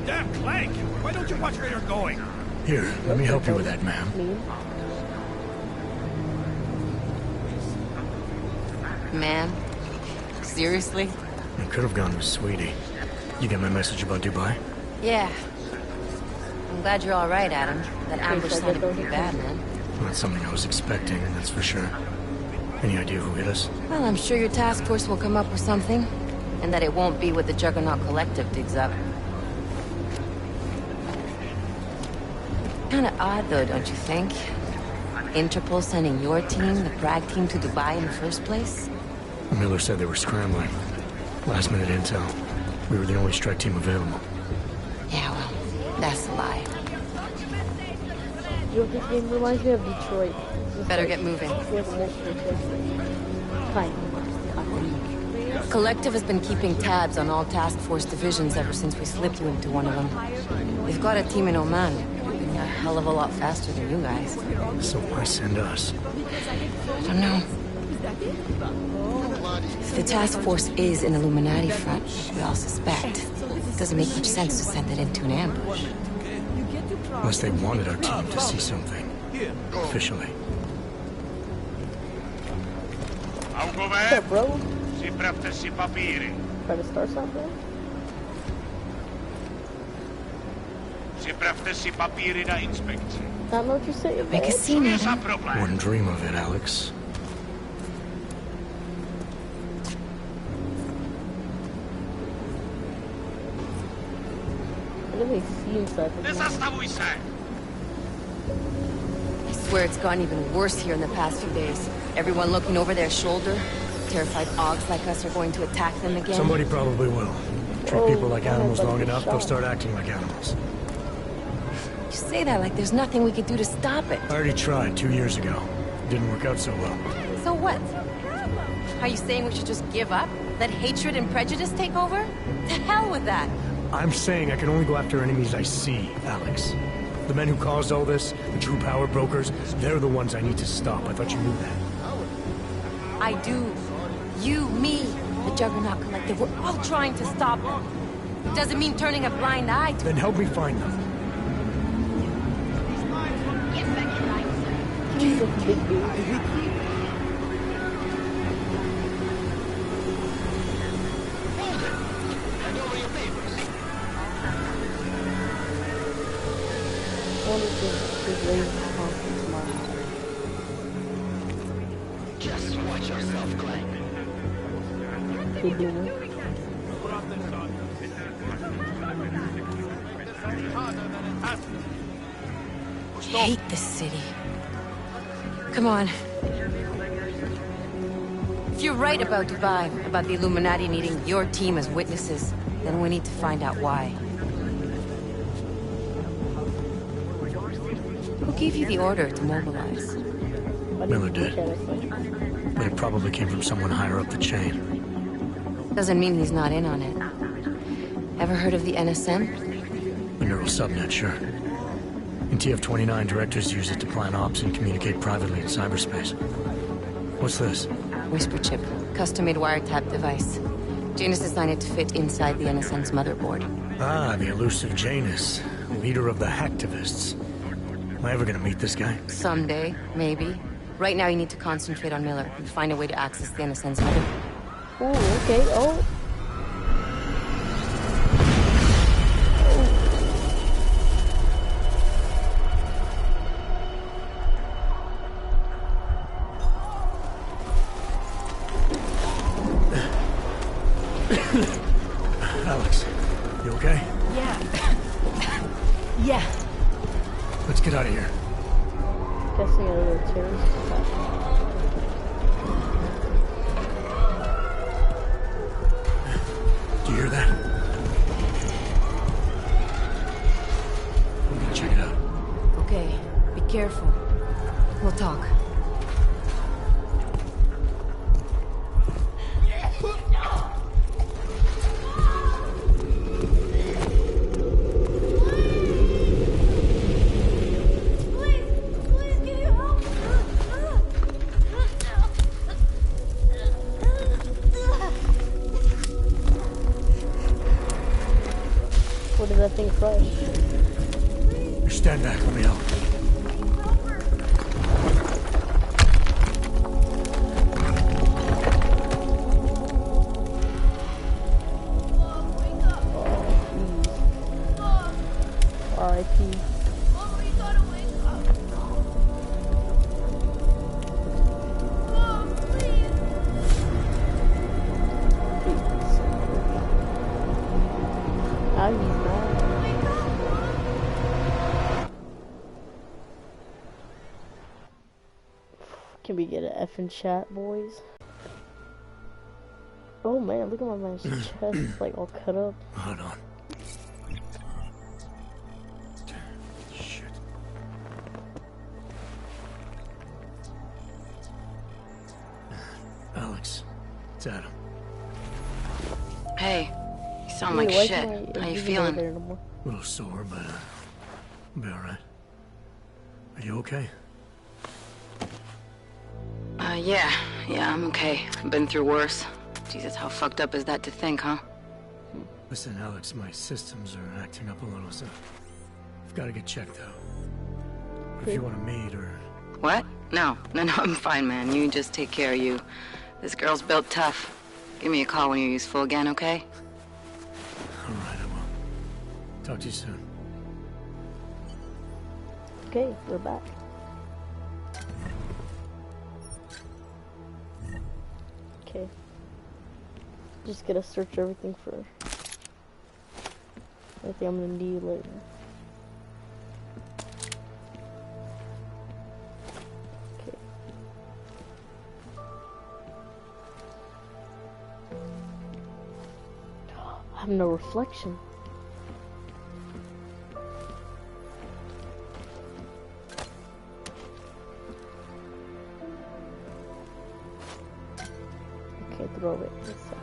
Damn Clank! Why don't you watch where you're going? Here, let me help you with that, ma'am. Man? Seriously? I could have gone with Sweetie. You get my message about Dubai? Yeah. I'm glad you're alright, Adam. That ambush sounded pretty bad, man. Not something I was expecting, that's for sure. Any idea who hit us? Well, I'm sure your task force will come up with something. And that it won't be what the Juggernaut Collective digs up. Kinda odd, though, don't you think? Interpol sending your team, the Bragg team, to Dubai in the first place? Miller said they were scrambling. Last minute intel. We were the only strike team available. Yeah, well, that's a lie. You know, this game reminds me of Detroit. Better get moving. Kind. Collective has been keeping tabs on all task force divisions ever since we slipped you into one of them. They've got a team in Oman, moving a hell of a lot faster than you guys. So why send us? I don't know. If the task force is an Illuminati front, we all suspect, it doesn't make much sense to send it into an ambush. Unless they wanted our team to see something. Officially. What's up, bro? Try to start something? Not know what you say. Make a scene, Wouldn't dream of it, Alex. What do they see inside the I swear it's gotten even worse here in the past few days. Everyone looking over their shoulder. Terrified Augs like us are going to attack them again. Somebody probably will. Treat people like animals long enough, they'll start acting like animals. You say that like there's nothing we could do to stop it. I already tried 2 years ago. Didn't work out so well. So what? Are you saying we should just give up? Let hatred and prejudice take over? To hell with that! I'm saying I can only go after enemies I see, Alex. The men who caused all this, the true power brokers, they're the ones I need to stop. I thought you knew that. I do. You, me, the Juggernaut Collective, we're all trying to stop them. It doesn't mean turning a blind eye to Then help me find them. Just watch yourself, Clank. I hate this city. Come on. If you're right about Dubai, about the Illuminati needing your team as witnesses, then we need to find out why. Who gave you the order to mobilize? Miller did. But it probably came from someone higher up the chain. Doesn't mean he's not in on it. Ever heard of the NSM? The neural subnet, sure. In TF-29, directors use it to plan ops and communicate privately in cyberspace. What's this? Whisper chip. Custom-made wiretap device. Janus designed it to fit inside the NSM's motherboard. Ah, the elusive Janus. Leader of the hacktivists. Am I ever gonna meet this guy? Someday, maybe. Right now you need to concentrate on Miller and find a way to access the NSM's motherboard. Oh, okay. Oh. okay? Yeah. Yeah. Let's get out of here. Guessing a little terrorist attack. Do you hear that? I'm gonna check it out. Okay, be careful. We'll talk. What is that thing fresh? Stand back, let me help. R.I.P. Now he's mad. Can we get an effing chat, boys? Oh man, look at my man's chest, it's like all cut up. Hold on. Shit. Alex, it's Adam. Hey, you sound like shit. How you feeling? A little sore, but I'll be alright. Are you okay? Yeah, I'm okay. I've been through worse. Jesus, how fucked up is that to think, huh? Listen, Alex, my systems are acting up a little, so I've got to get checked out. If you want to meet or... What? No, I'm fine, man. You just take care of you. This girl's built tough. Give me a call when you're useful again, okay? Alright, I will. Talk to you soon. Okay, we're back. Okay. Just gotta search everything for anything I'm gonna need later. Okay. I have no reflection. Okay, throw it. This sucks.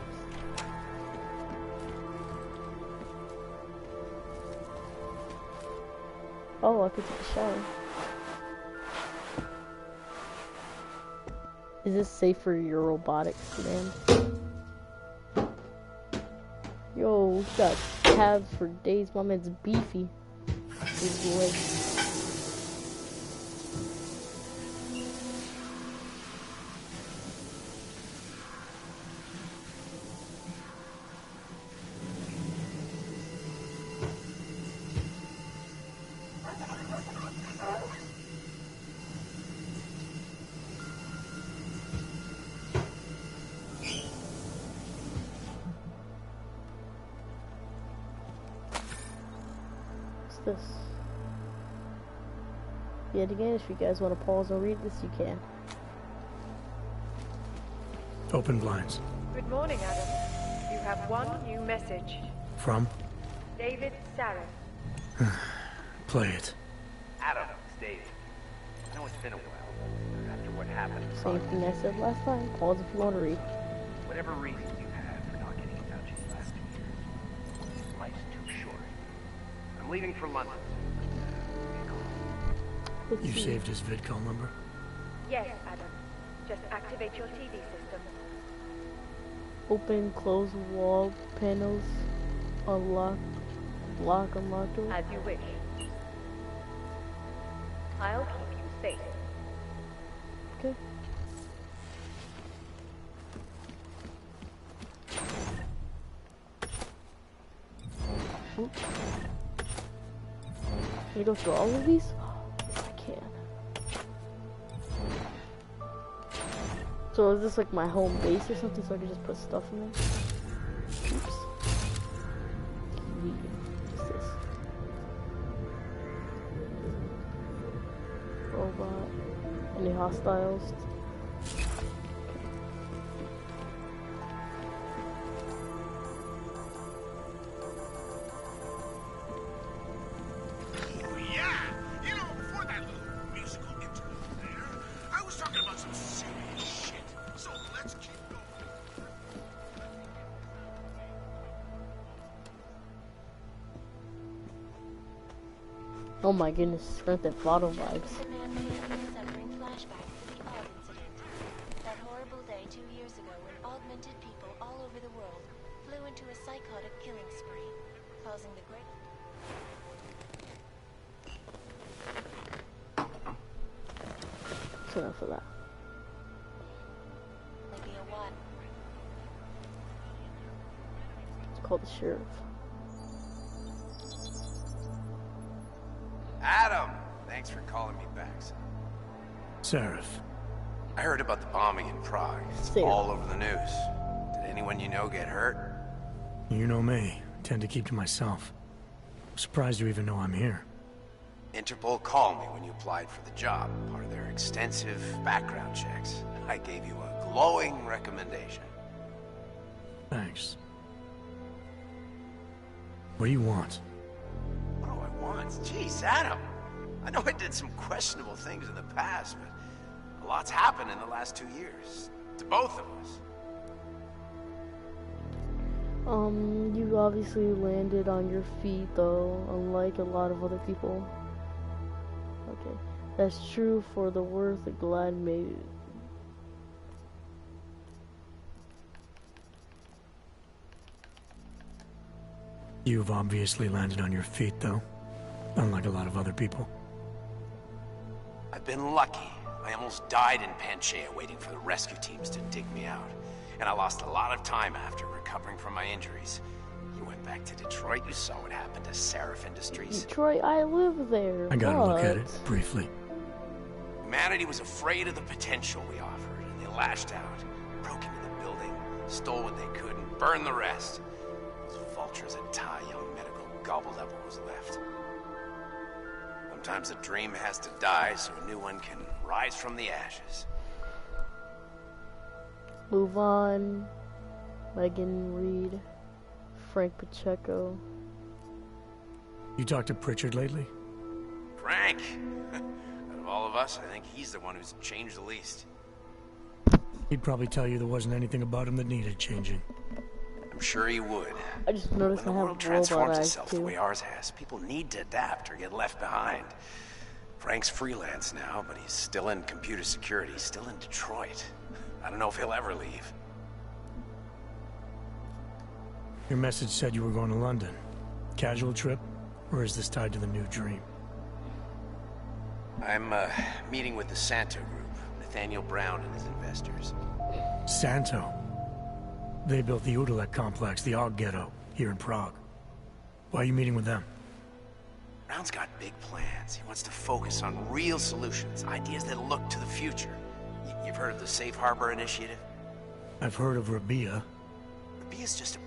Oh, I could take a shower. Is this safe for your robotics, man? Yo, we got calves for days. My man's beefy. His legs. This. Yet again, if you guys want to pause and read this, you can. Open blinds. Good morning, Adam. You have one new message. From? David Sarah. Play it. Adam, it's David. I know it's been a while, but after what happened... Same thing I said last time. Pause if you want to read. Whatever reasons you had for not getting in touch these last 2 years, life's too short. I'm leaving for London. You saved his vidcall number? Yes, Adam. Just activate your TV system. Open, close wall panels, unlock, lock, unlock door. As you wish. I'll keep you safe. Okay. Oops. Can you go through all of these? Yes, I can. So is this like my home base or something so I can just put stuff in there? Oops. Yeah. Any hostiles? Oh my goodness, Grand Theft Auto vibes. The man may have been suffering flashbacks to the Og incident. That horrible day 2 years ago when augmented people all over the world flew into a psychotic killing spree, causing the great... That's enough of that. Maybe a what? It's called the sheriff. Adam! Thanks for calling me back, son. Seraph. I heard about the bombing in Prague. It's all over the news. Did anyone you know get hurt? You know me. I tend to keep to myself. I'm surprised you even know I'm here. Interpol called me when you applied for the job, part of their extensive background checks. I gave you a glowing recommendation. Thanks. What do you want? What do I want? Jeez, Adam. I know I did some questionable things in the past, but a lot's happened in the last 2 years. To both of us. You obviously landed on your feet though, unlike a lot of other people. Okay, that's true for the worth of glad made. You've obviously landed on your feet though, unlike a lot of other people. I've been lucky. I almost died in Panchaea waiting for the rescue teams to dig me out. And I lost a lot of time after recovering from my injuries. You went back to Detroit, you saw what happened to Seraph Industries. Detroit, I live there. I gotta look at it, briefly. Humanity was afraid of the potential we offered, and they lashed out. Broke into the building, stole what they could, and burned the rest. Those vultures at Tai Young Medical gobbled up what was left. Sometimes a dream has to die so a new one can rise from the ashes. Move on. Megan Reed. Frank Pacheco. You talked to Pritchard lately? Frank! Out of all of us, I think he's the one who's changed the least. He'd probably tell you there wasn't anything about him that needed changing. I'm sure he would. I just noticed when I the have world transforms robot eyes itself too. the way ours has, people need to adapt or get left behind. Frank's freelance now, but he's still in computer security, still in Detroit. I don't know if he'll ever leave. Your message said you were going to London. Casual trip? Or is this tied to the new dream? I'm meeting with the Santo Group, Nathaniel Brown and his investors. Santo? They built the Udalek complex, the Og Ghetto, here in Prague. Why are you meeting with them? Brown's got big plans. He wants to focus on real solutions, ideas that look to the future. You've heard of the Safe Harbor Initiative? I've heard of Rabia. Rabia's just a...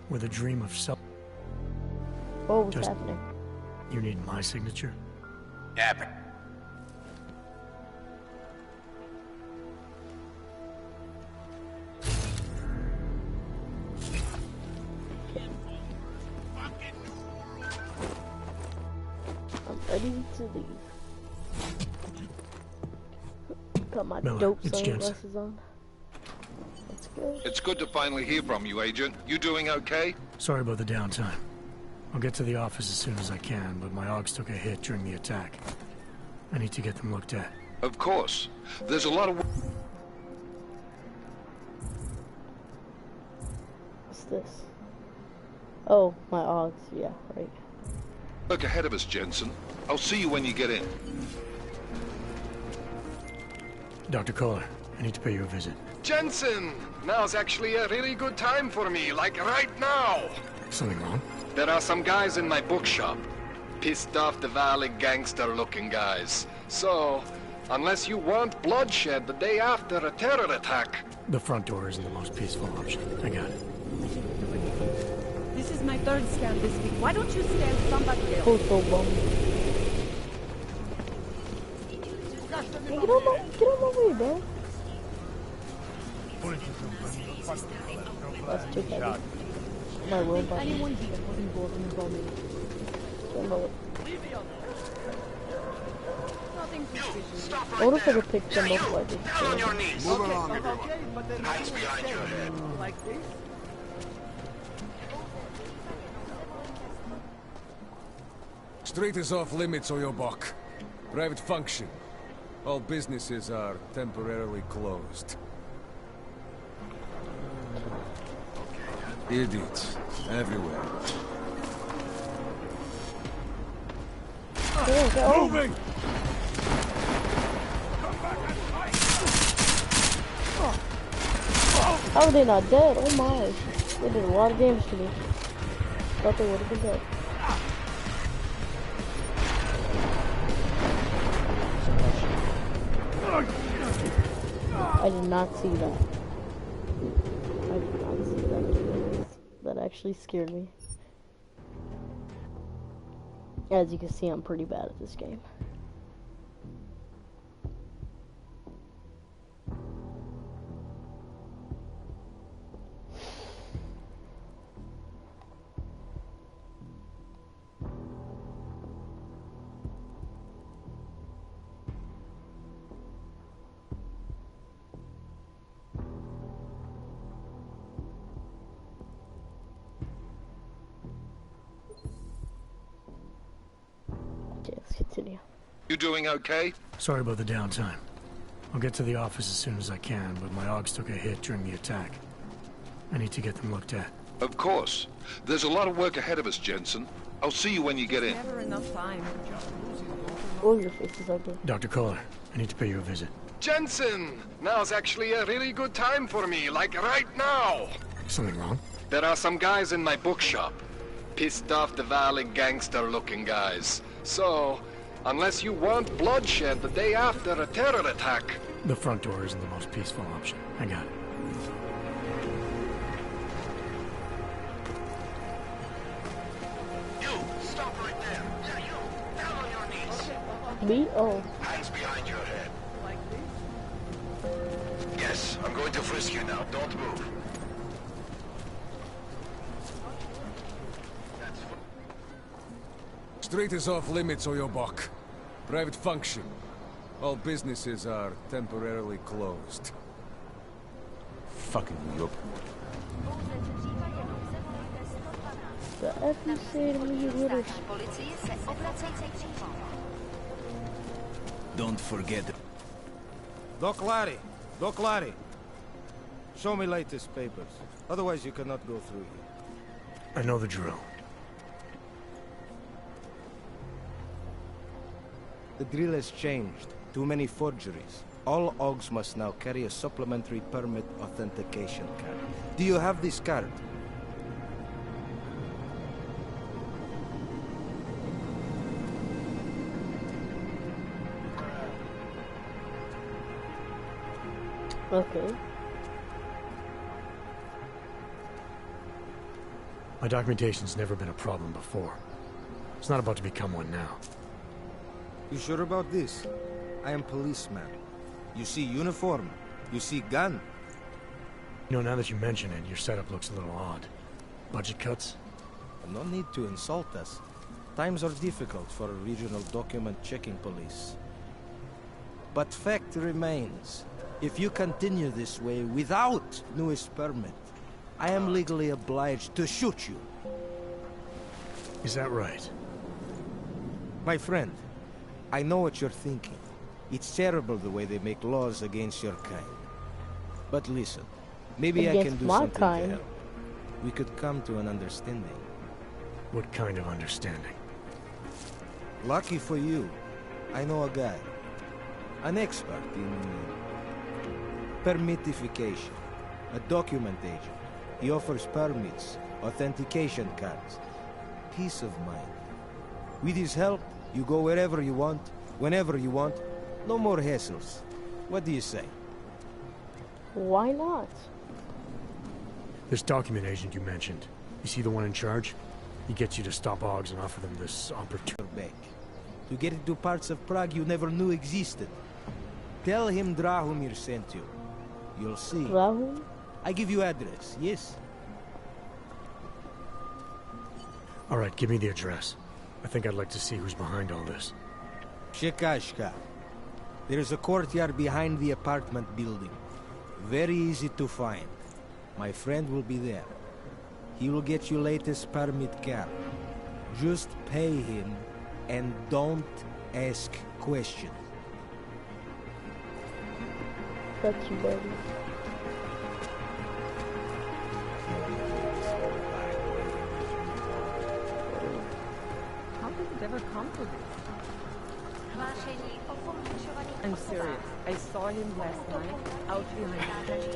With a dream of self. Oh, what's happening? You need my signature? Yeah, but... I'm ready to leave. Got my Miller, dope it's sunglasses on. Let's go. It's good to finally hear from you, Agent. You doing okay? Sorry about the downtime. I'll get to the office as soon as I can, but my Augs took a hit during the attack. I need to get them looked at. Of course. There's a lot of... What's this? Oh, my Augs. Yeah, right. work ahead of us, Jensen. I'll see you when you get in. Dr. Kohler, I need to pay you a visit. Jensen! Now's actually a really good time for me, like right now! Something wrong? There are some guys in my bookshop. Pissed off the Valley gangster-looking guys. So, unless you want bloodshed the day after a terror attack... The front door isn't the most peaceful option. I got it. This is my third scan this week. Why don't you scan somebody else? Postal bomb. Get on my way, bro. That's too heavy. My robot. Anyone here was involved in the bombing? Nothing suspicious. I wonder if I could pick them up like this. Down on your knees. Move along, everyone. Eyes behind your head. Like this? Street is off limits, Oyobok. Private function. All businesses are temporarily closed. Idiots. Everywhere. Moving! How are they not dead? Oh my. They did a lot of damage to me. Thought they would have been dead. I did not see that. I did not see that. That actually scared me. As you can see, I'm pretty bad at this game. Continue. You doing okay? Sorry about the downtime. I'll get to the office as soon as I can, but my AUGs took a hit during the attack. I need to get them looked at. Of course. There's a lot of work ahead of us, Jensen. I'll see you when you get in. Never enough time. Oh, your face is ugly. Dr. Kohler, I need to pay you a visit. Jensen! Now's actually a really good time for me, like right now! Something wrong? There are some guys in my bookshop. Pissed off the Valley gangster-looking guys. So, unless you want bloodshed the day after a terror attack... The front door isn't the most peaceful option. I got it. You, stop right there. Yeah, you. Down on your knees. Me? Oh. Hands behind your head. Yes, I'm going to frisk you now. Don't move. Street is off limits, Oyobok. Private function. All businesses are temporarily closed. Fucking yup. The F you say to me, you little... Don't forget... Doc Larry. Show me latest papers. Otherwise you cannot go through here. I know the drill. The drill has changed. Too many forgeries. All AUGs must now carry a supplementary permit authentication card. Do you have this card? Okay. My documentation's never been a problem before. It's not about to become one now. You sure about this? I am policeman. You see uniform. You see gun. You know, now that you mention it, your setup looks a little odd. Budget cuts? No need to insult us. Times are difficult for a regional document checking police. But fact remains, if you continue this way without newest permit, I am legally obliged to shoot you. Is that right? My friend, I know what you're thinking. It's terrible the way they make laws against your kind. But listen, maybe I can do something to help. We could come to an understanding. What kind of understanding? Lucky for you, I know a guy. An expert in permitification. A document agent. He offers permits, authentication cards. Peace of mind. With his help, you go wherever you want, whenever you want. No more hassles. What do you say? Why not? This document agent you mentioned, you see the one in charge? He gets you to stop AUGs and offer them this opportunity. Back. To get into parts of Prague you never knew existed. Tell him Drahomir sent you. You'll see. Drahomir? I give you address, yes? Alright, give me the address. I think I'd like to see who's behind all this. Shekashka. There's a courtyard behind the apartment building. Very easy to find. My friend will be there. He will get you latest permit cap. Just pay him and don't ask questions. Got you, buddy. How did it ever come to this? I'm serious. I saw him last night out behind the fence.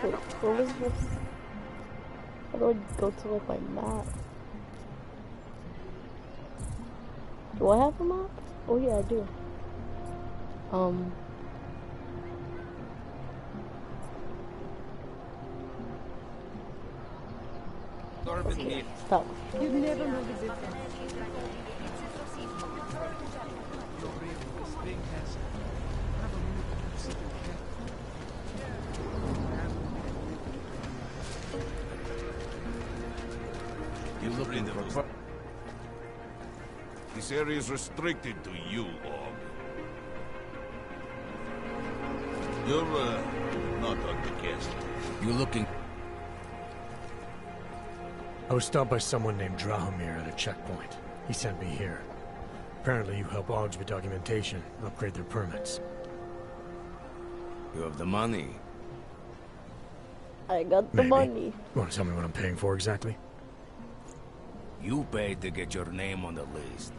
Wait, what was this? How do I go to like my map? Do I have a map? Oh yeah, I do. Stop. You never know the difference. You looking for... This area is restricted to you, Og. You're, not on the guest. You looking... I was stopped by someone named Drahomir at a checkpoint. He sent me here. Apparently you help Augs with documentation, upgrade their permits. You have the money. I got the money. You want to tell me what I'm paying for exactly? You paid to get your name on the list.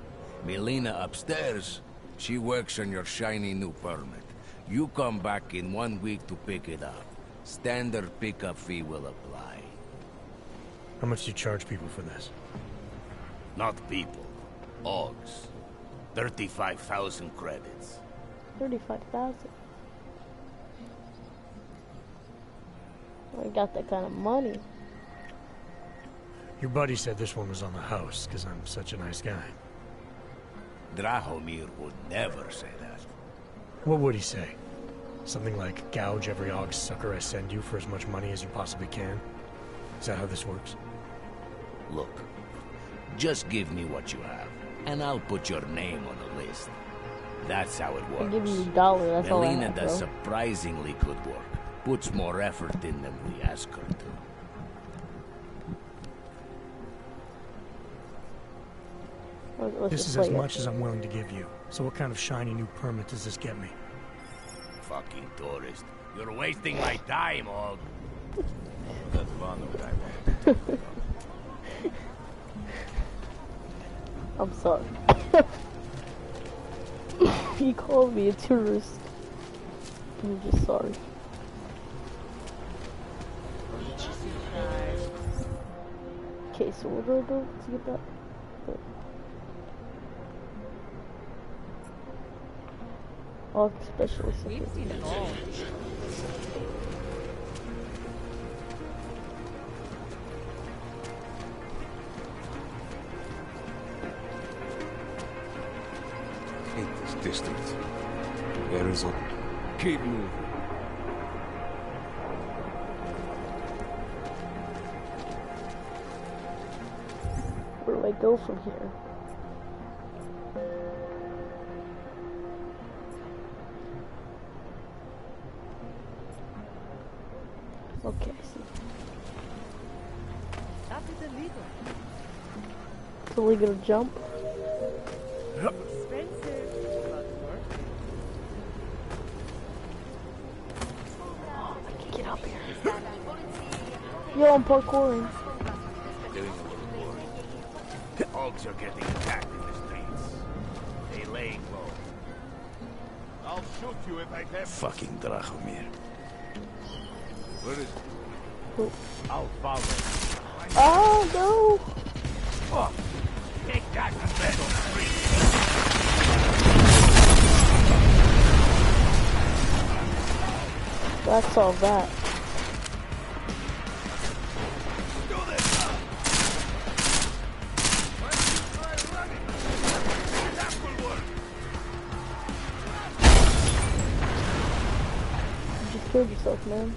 Melina upstairs, she works on your shiny new permit. You come back in 1 week to pick it up. Standard pickup fee will apply. How much do you charge people for this? Not people. Augs. 35,000 credits. 35,000. I got that kind of money. Your buddy said this one was on the house, because I'm such a nice guy. Drahomir would never say that. What would he say? Something like, gouge every Aug sucker I send you for as much money as you possibly can? Is that how this works? Look, just give me what you have, and I'll put your name on the list. That's how it works. I'll give you $1, that's all I Melina have, does bro. surprisingly good work. Puts more effort in than we ask her to. This is as much as I'm willing to give you. So what kind of shiny new permit does this get me? Fucking tourist. You're wasting my time, Og. That's fun, I'm sorry. He called me a tourist. I'm just sorry. Okay, so what do I do to get that? Oh, specialist. We've seen it all. Hate this district. There is a... Keep moving. Where do I go from here? Okay, I see. That is illegal. It's illegal to jump. Expensive, but worth I can get up here. Yo, I'm parkouring. Doing a little boring. Augs are getting attacked in the streets. They laying low. I'll shoot you if I have... Fucking Drahomir. Where is it? Oh. I'll follow. Oh no! Fuck! Take that and bed on the street. That's all that. killed yourself, man.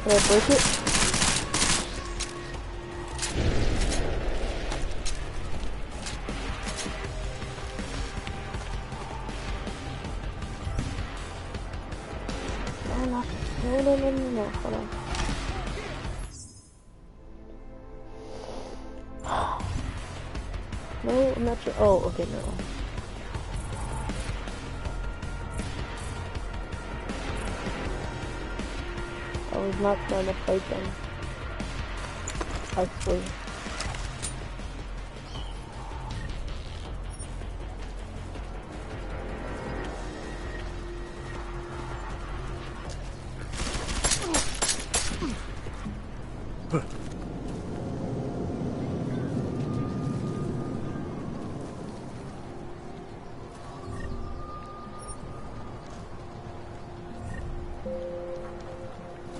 Can I break it? No, hold on. No, I'm not sure. Oh, okay, no. I was not trying to fight them. I swear.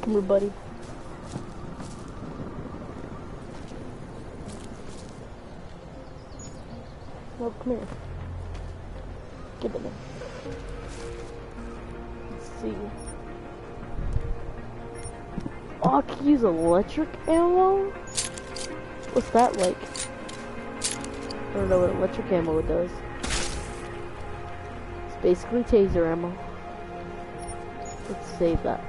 Come here, buddy. Well, come here. Get in there. Let's see. Oh, I can use electric ammo? What's that like? I don't know what electric ammo does. It's basically taser ammo. Let's save that.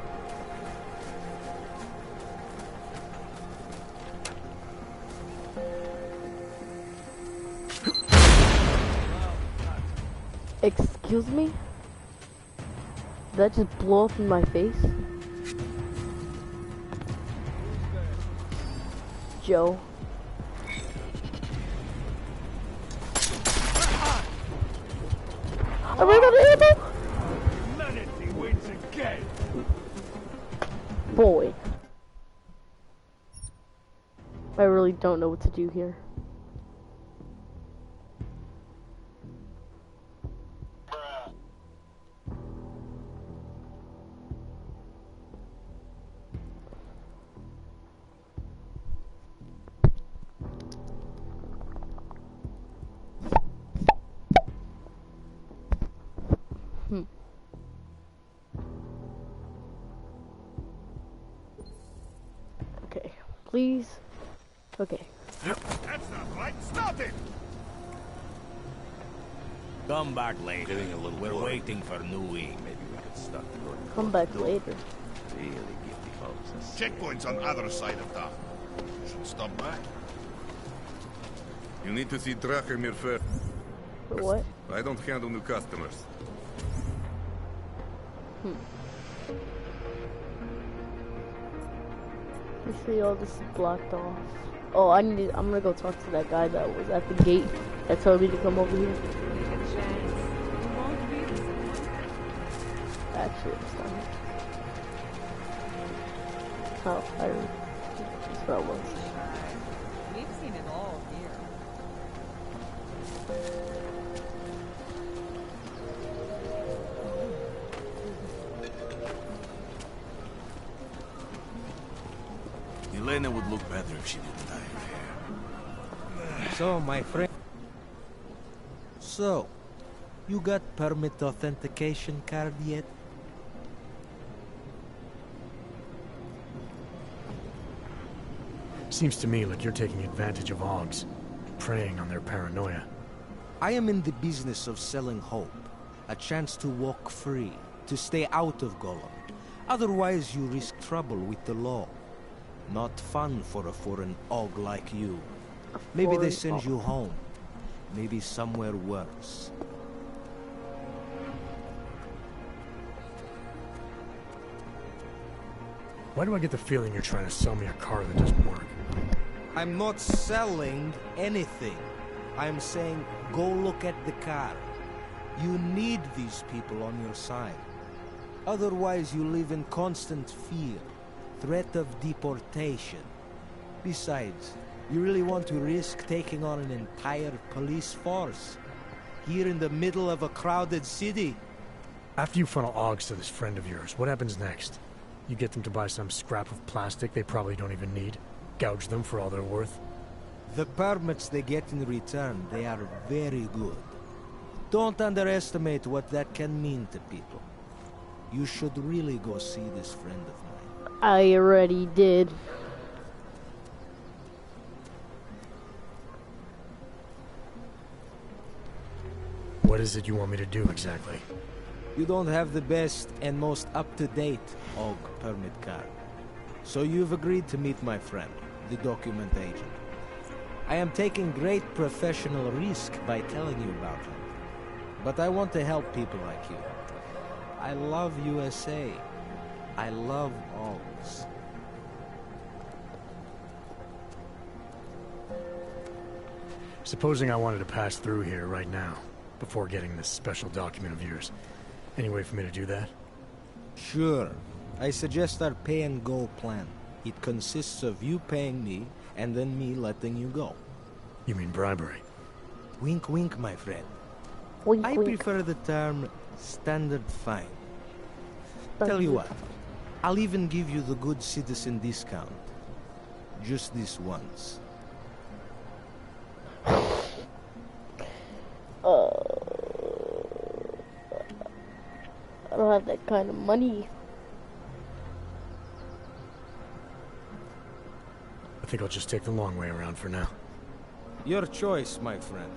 Excuse me? Did that just blow up in my face? Joe. I ran out of ammo! Humanity wins again! Boy. I really don't know what to do here. Okay, please. Okay. That's not right. Stop it! Come back later. We're waiting for new week. Maybe we could start the road. Come back later. Really give the folks a Checkpoint's on the other side of town. You should stop by. You need to see Drachemir first. For what? I don't handle new customers. You see all this is blocked off. Oh, I'm gonna go talk to that guy that was at the gate that told me to come over here. Actually, it's done. Oh, that's what it was. We've seen it all here. Elena would look better if she didn't dye her hair. So, my friend. So, you got permit authentication card yet? Seems to me like you're taking advantage of Augs, preying on their paranoia. I am in the business of selling hope. A chance to walk free, to stay out of Golem. Otherwise, you risk trouble with the law. Not fun for a foreign Aug like you. Maybe they send you home. Maybe somewhere worse. Why do I get the feeling you're trying to sell me a car that doesn't work? I'm not selling anything. I'm saying, go look at the car. You need these people on your side. Otherwise, you live in constant fear. Threat of deportation. Besides, you really want to risk taking on an entire police force? Here in the middle of a crowded city? After you funnel Augs to this friend of yours, what happens next? You get them to buy some scrap of plastic they probably don't even need? Gouge them for all they're worth? The permits they get in return, they are very good. Don't underestimate what that can mean to people. You should really go see this friend of mine. I already did. What is it you want me to do exactly? You don't have the best and most up-to-date OG permit card. So you've agreed to meet my friend, the document agent. I am taking great professional risk by telling you about him. But I want to help people like you. I love USA. I love OGs. Supposing I wanted to pass through here right now, before getting this special document of yours. Any way for me to do that? Sure. I suggest our pay-and-go plan. It consists of you paying me, and then me letting you go. You mean bribery? Wink, wink, my friend. Wink, I wink. prefer the term standard fine. Tell you what, I'll even give you the good citizen discount. Just this once. I don't have that kind of money. I think I'll just take the long way around for now. Your choice, my friend.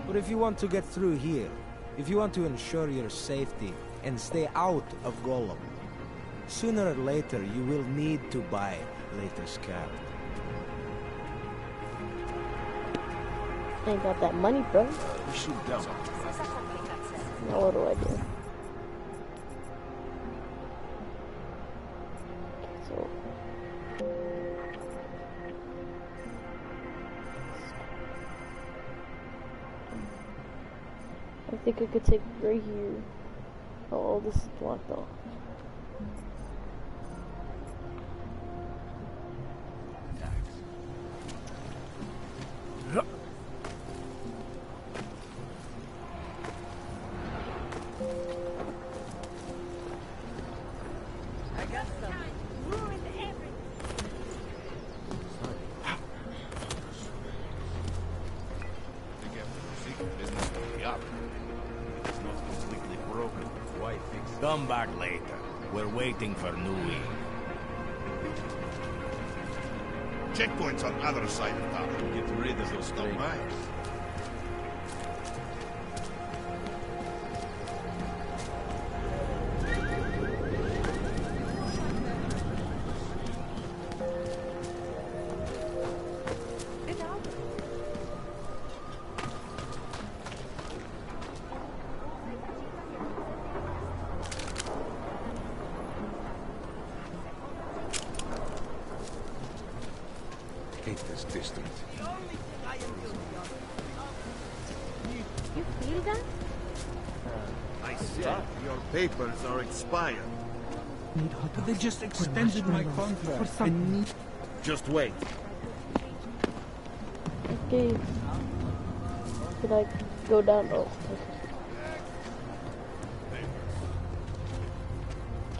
But if you want to get through here, if you want to ensure your safety and stay out of Golem, sooner or later you will need to buy latest card. Ain't got that money, bro. We should go. Now what do I do? So I think I could take right here. Oh, this is blocked off. Come back later. We're waiting for Nui. Checkpoints on other side of town. Get rid of those dumbass. Hate this district. You feel that? I said your papers are expired. But they just extended my contract. Just wait. Okay. Should I go down? Oh,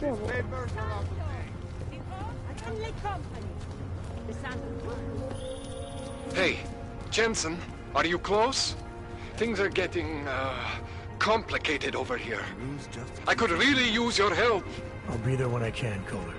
okay. Come on. Hey, Jensen, are you close? Things are getting, complicated over here. I could really use your help. I'll be there when I can, Kohler.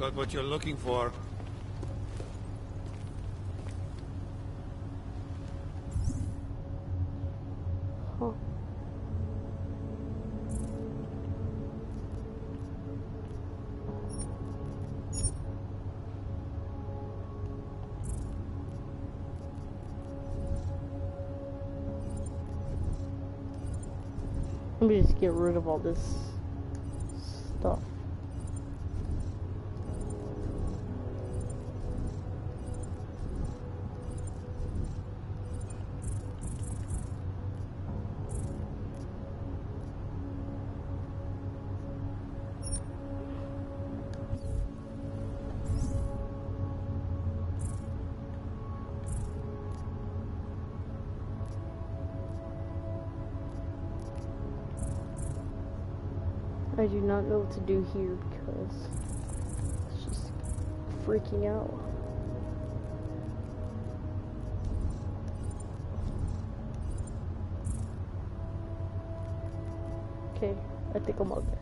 Got what you're looking for. Huh. Let me just get rid of all this stuff. I do not know what to do here because it's just freaking out. Okay, I think I'm okay.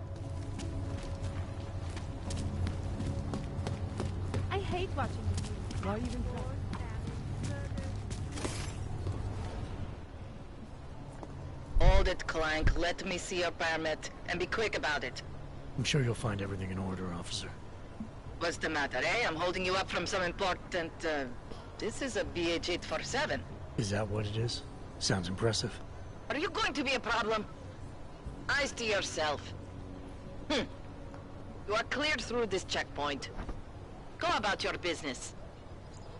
I hate watching you. Why even talk? Hold it, Clank. Let me see your permit. And be quick about it. I'm sure you'll find everything in order, officer. What's the matter, eh? I'm holding you up from some important, This is a BH-847. Is that what it is? Sounds impressive. Are you going to be a problem? Eyes to yourself. You are cleared through this checkpoint. Go about your business.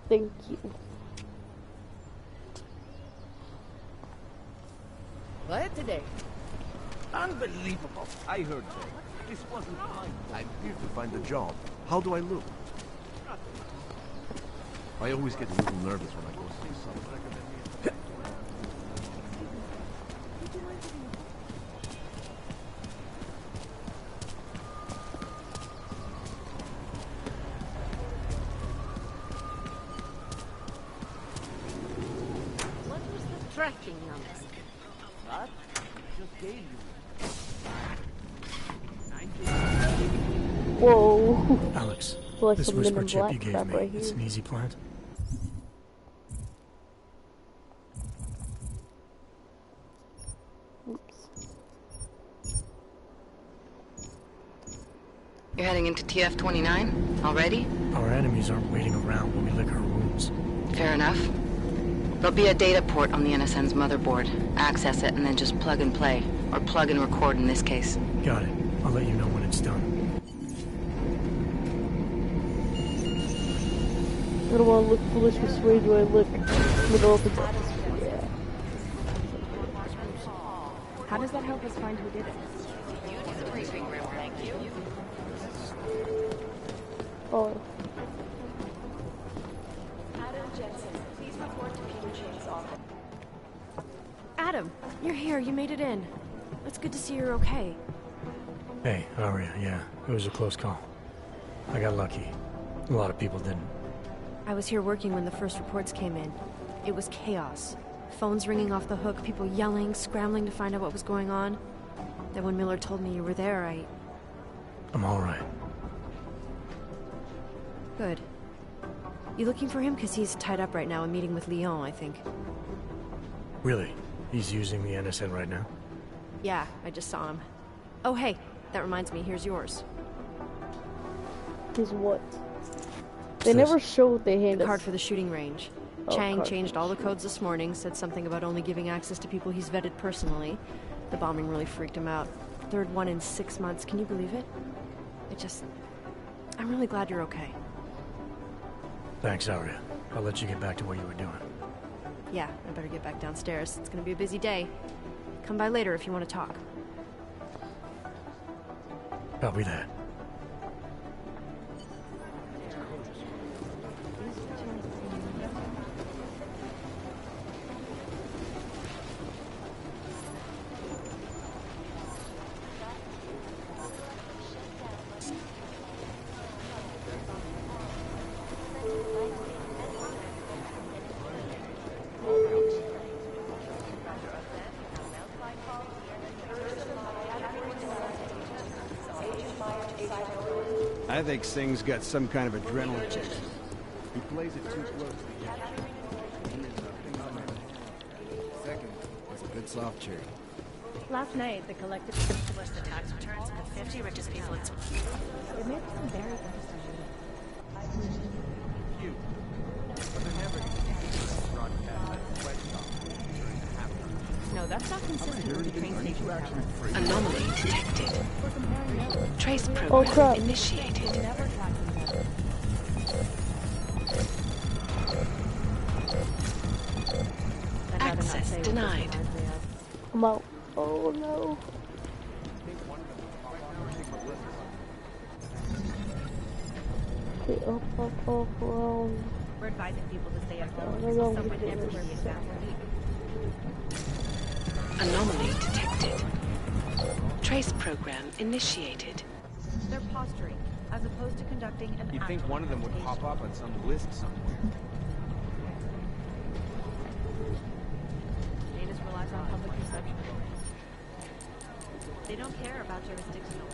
Thank you. What today? Unbelievable. I heard that. This wasn't mine. I'm here to find a job. How do I look? I always get a little nervous when I go see someone. What was the tracking number? What? Just gave you. Whoa. Alex, like this some whisper Men in chip Black you gave crap me, right it's here. an easy plant. You're heading into TF-29? Already? Our enemies aren't waiting around when we lick our wounds. Fair enough. There'll be a data port on the NSN's motherboard. Access it and then just plug and play. Or plug and record in this case. Got it. I'll let you know when it's done. I don't want to look foolish. Which way do I look? Middle of the yeah. How does that help us find who did it? Oh. Adam Jensen, please report to Peter Chang's office. Adam, you're here. You made it in. It's good to see you're okay. Hey, how are you? Yeah, it was a close call. I got lucky. A lot of people didn't. I was here working when the first reports came in. It was chaos. Phones ringing off the hook, people yelling, scrambling to find out what was going on. Then when Miller told me you were there, I'm all right. Good. You looking for him? Because he's tied up right now and meeting with Leon, I think. Really? He's using the NSN right now? Yeah, I just saw him. Oh, hey, that reminds me, here's yours. Is what? They never show what they handed. The card for the shooting range. Oh, Chang card. changed all the codes this morning, said something about only giving access to people he's vetted personally. The bombing really freaked him out. Third one in 6 months, can you believe it? I'm really glad you're okay. Thanks, Arya. I'll let you get back to what you were doing. Yeah, I better get back downstairs. It's gonna be a busy day. Come by later if you want to talk. Copy that. I think Singh's got some kind of adrenaline kick. He plays it too close. Second, it's a good soft cherry. Last night, the collective published the tax returns of the 50 richest people in Sweden. It made some very interesting. Cute. But they're never going to broadcast that sweatshop during the halftime. No, that's not consistent with the train station. Anomaly detected. Trace program initiated. Access denied. I'm out. Oh no. Okay, up, around. We're advising people to stay at home until someone everybody is back. Anomaly detected. Trace program initiated. They're posturing, as opposed to conducting an You'd think one of them would pop up on some list somewhere. Janus relies on public perception. They don't care about jurisdictional.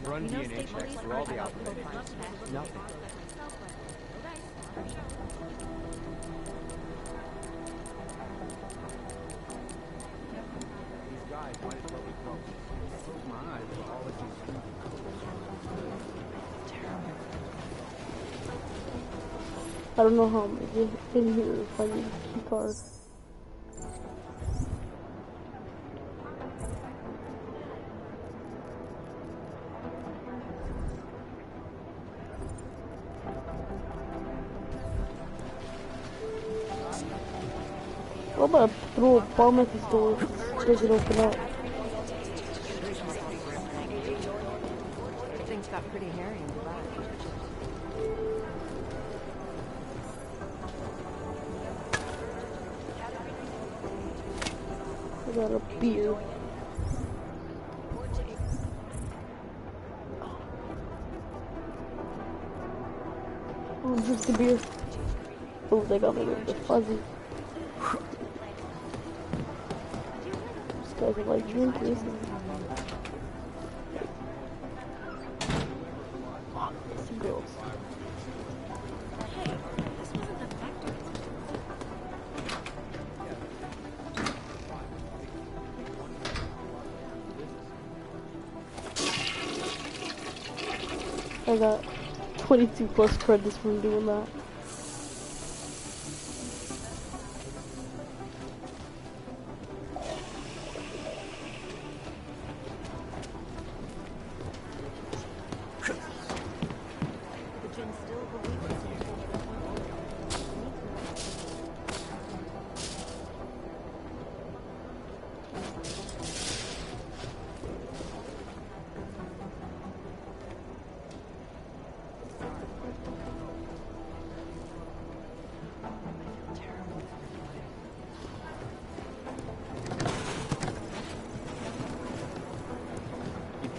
Run DNA checks through all the outfits. Nothing. These guys might as well be close. Close my eyes to all the I don't know how I'm gonna get in here if I need a key card. I'm gonna throw a bomb at this door. It doesn't open up. Things got pretty hairy in the back. I got a beer. Oh, just the beer. Oh, they got me with the fuzzy. These guys are like drinkers. Some girls. I got 22 plus credits from doing that.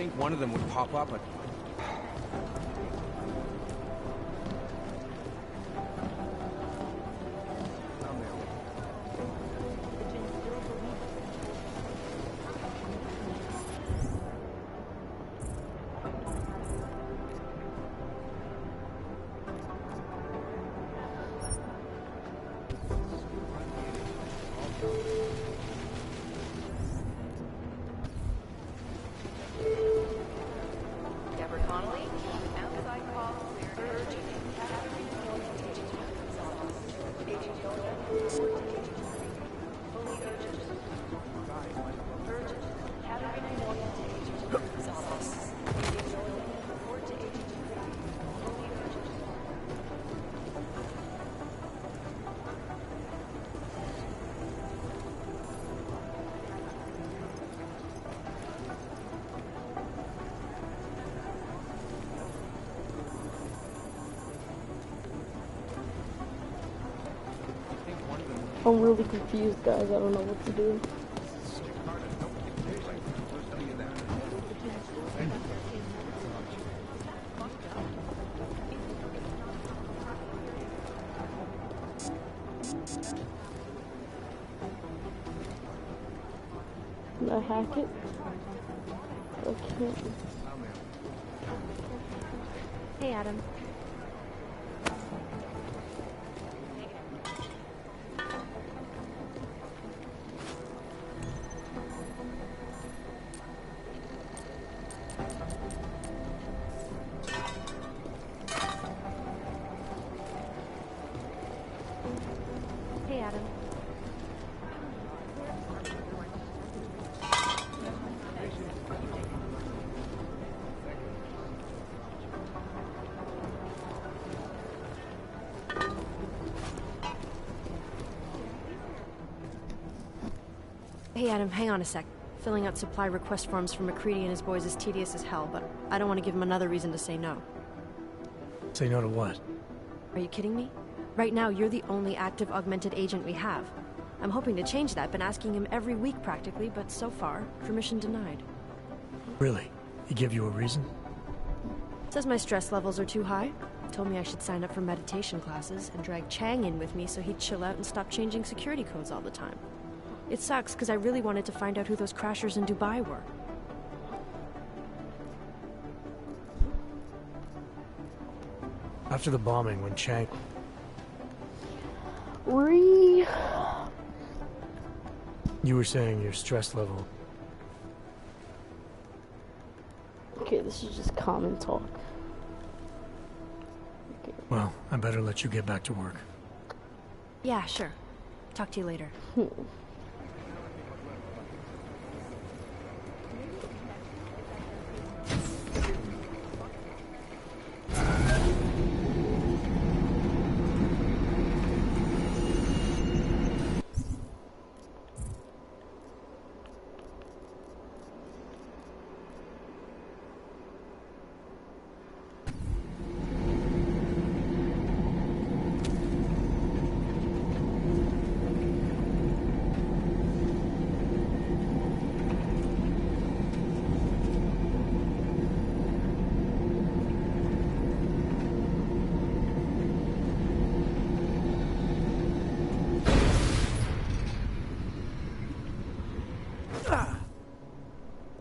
think one of them would pop up, but... I'm really confused, guys. I don't know what to do. I hack it? I can't. Hey, Adam. Hey, Adam. Hey, Adam, hang on a sec. Filling out supply request forms for McCready and his boys is tedious as hell, but I don't want to give him another reason to say no. Say no to what? Are you kidding me? Right now, you're the only active augmented agent we have. I'm hoping to change that, been asking him every week practically, but so far, permission denied. Really? He give you a reason? Says my stress levels are too high. Told me I should sign up for meditation classes and drag Chang in with me so he'd chill out and stop changing security codes all the time. It sucks because I really wanted to find out who those crashers in Dubai were. After the bombing, when Chang... You were saying your stress level... Okay, this is just common talk. Okay. Well, I better let you get back to work. Yeah, sure. Talk to you later.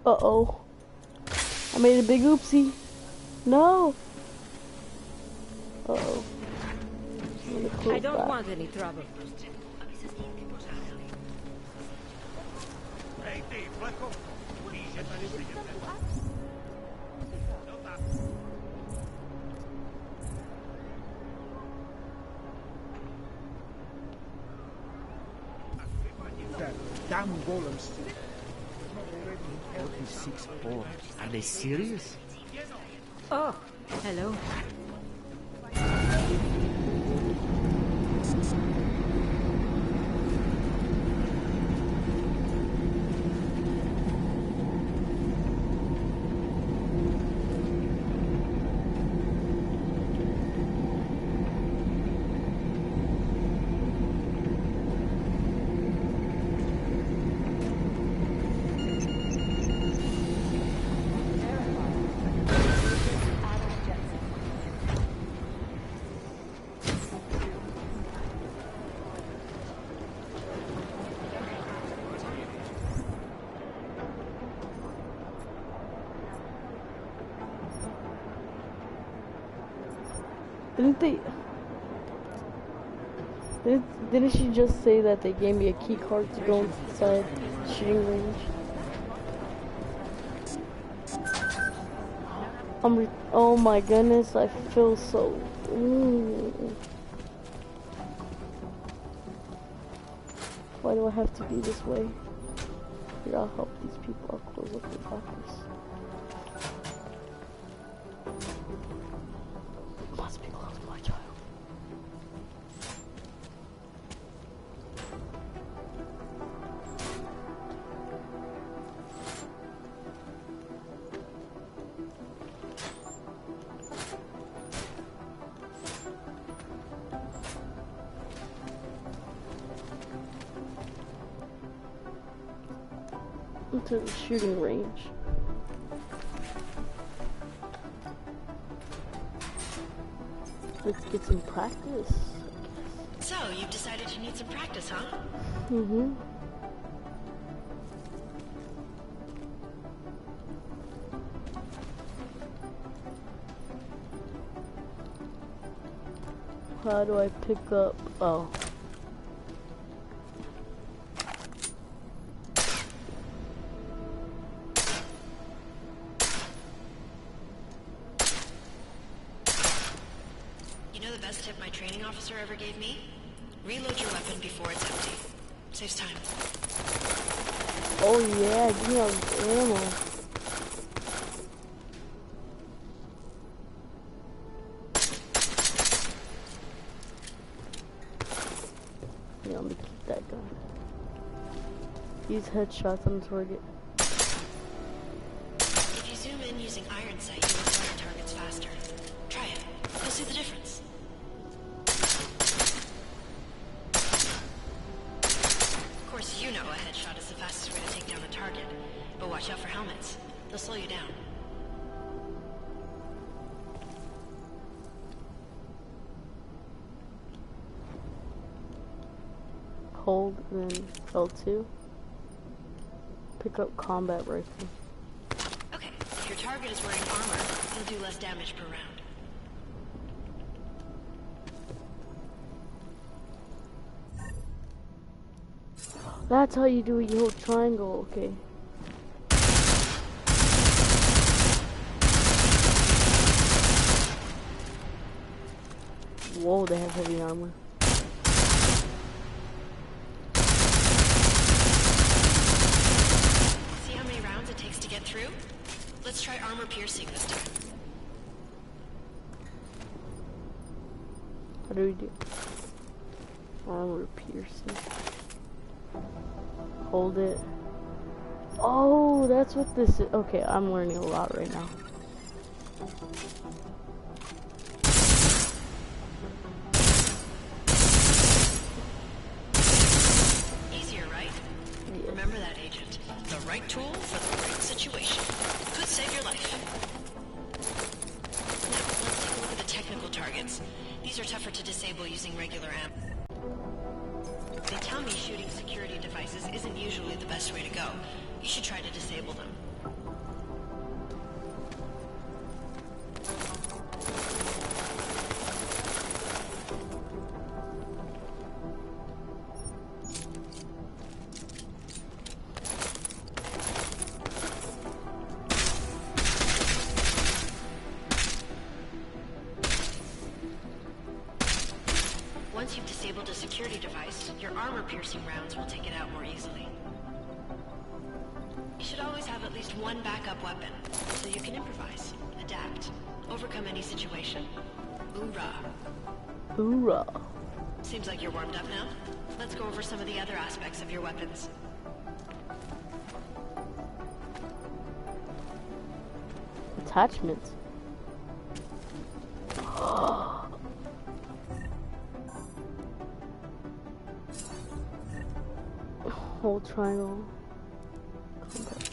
Uh-oh. I made a big oopsie. No. Uh-oh. I don't want any trouble. Damn golems. 46-4. Are they serious? Oh, hello. Didn't she just say that they gave me a key card to go inside shooting range? Oh my goodness, I feel so... Why do I have to be this way? Here, I'll help these people. I'll close up the office. Must be close, my child. Into the shooting range. Let's get some practice. So, you've decided you need some practice, huh? Mm-hmm. How do I pick up? Oh. You know the best tip my training officer ever gave me? Reload your weapon before it's empty. Saves time. Oh yeah, give me all the ammo. Yeah, let me keep that gun. Use headshots on target. If you zoom in using iron sight, you'll acquire targets faster. Try it. You'll see the difference. Of course, you know a headshot is the fastest way to take down a target, but watch out for helmets. They'll slow you down. Hold and then L2. Pick up combat rifle. Okay, if your target is wearing armor, you'll do less damage per round. That's how you do it, you hold triangle, okay. Whoa, they have heavy armor. See how many rounds it takes to get through? Let's try armor piercing this time. How do we do? Armor piercing. Hold it. Oh, that's what this is. Okay, I'm learning a lot right now. Easier, right? Yes. Remember that, Agent. The right tool for the right situation. Could save your life. Now, let's take a look at the technical targets. These are tougher to disable using regular ammo. They tell me shooting security devices isn't usually the best way to go. You should try to disable them. Once you've disabled a security device, your armor-piercing rounds will take it out more easily. You should always have at least one backup weapon, so you can improvise, adapt, overcome any situation. Hoorah! Hoorah! Seems like you're warmed up now. Let's go over some of the other aspects of your weapons. Attachments. Hold triangle. Combat.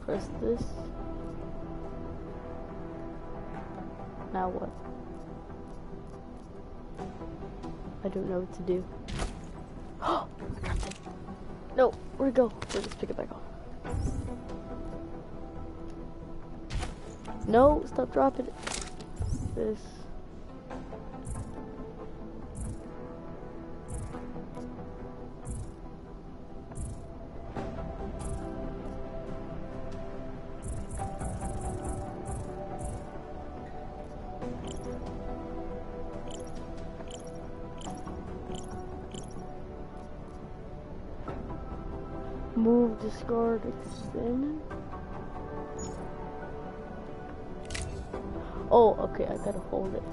Press this. Now what? I don't know what to do. Oh, I dropped it. No, where'd it go? Let's pick it back up. No, stop dropping it. This. Move, discard, examine. Oh, okay, I gotta hold it.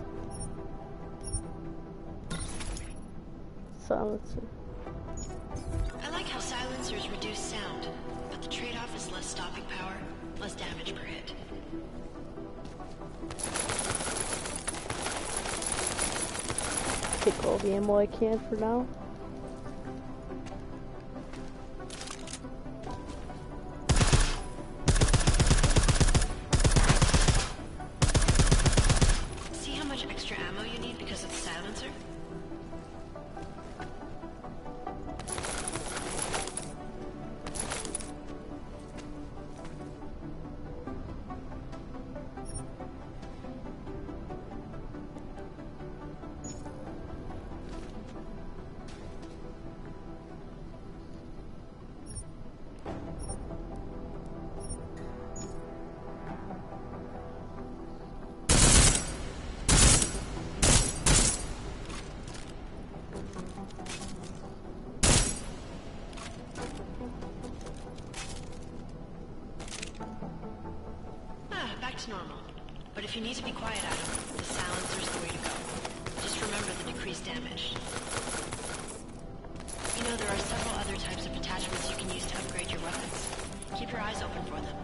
Silencer. I like how silencers reduce sound, but the trade-off is less stopping power, less damage per hit. Take all the ammo I can for now. See how much extra ammo you need because of the silencer? back to normal. But if you need to be quiet, Adam, the silencer's the way to go. Just remember the decreased damage. You know, there are several other types of attachments you can use to upgrade your weapons. Keep your eyes open for them.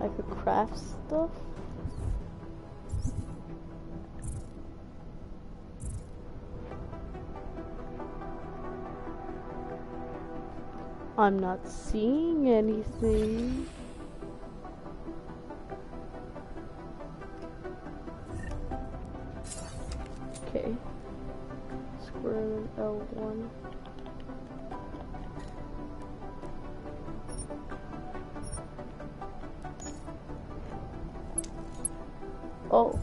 I could craft stuff. I'm not seeing anything. Okay. Square L1. Oh.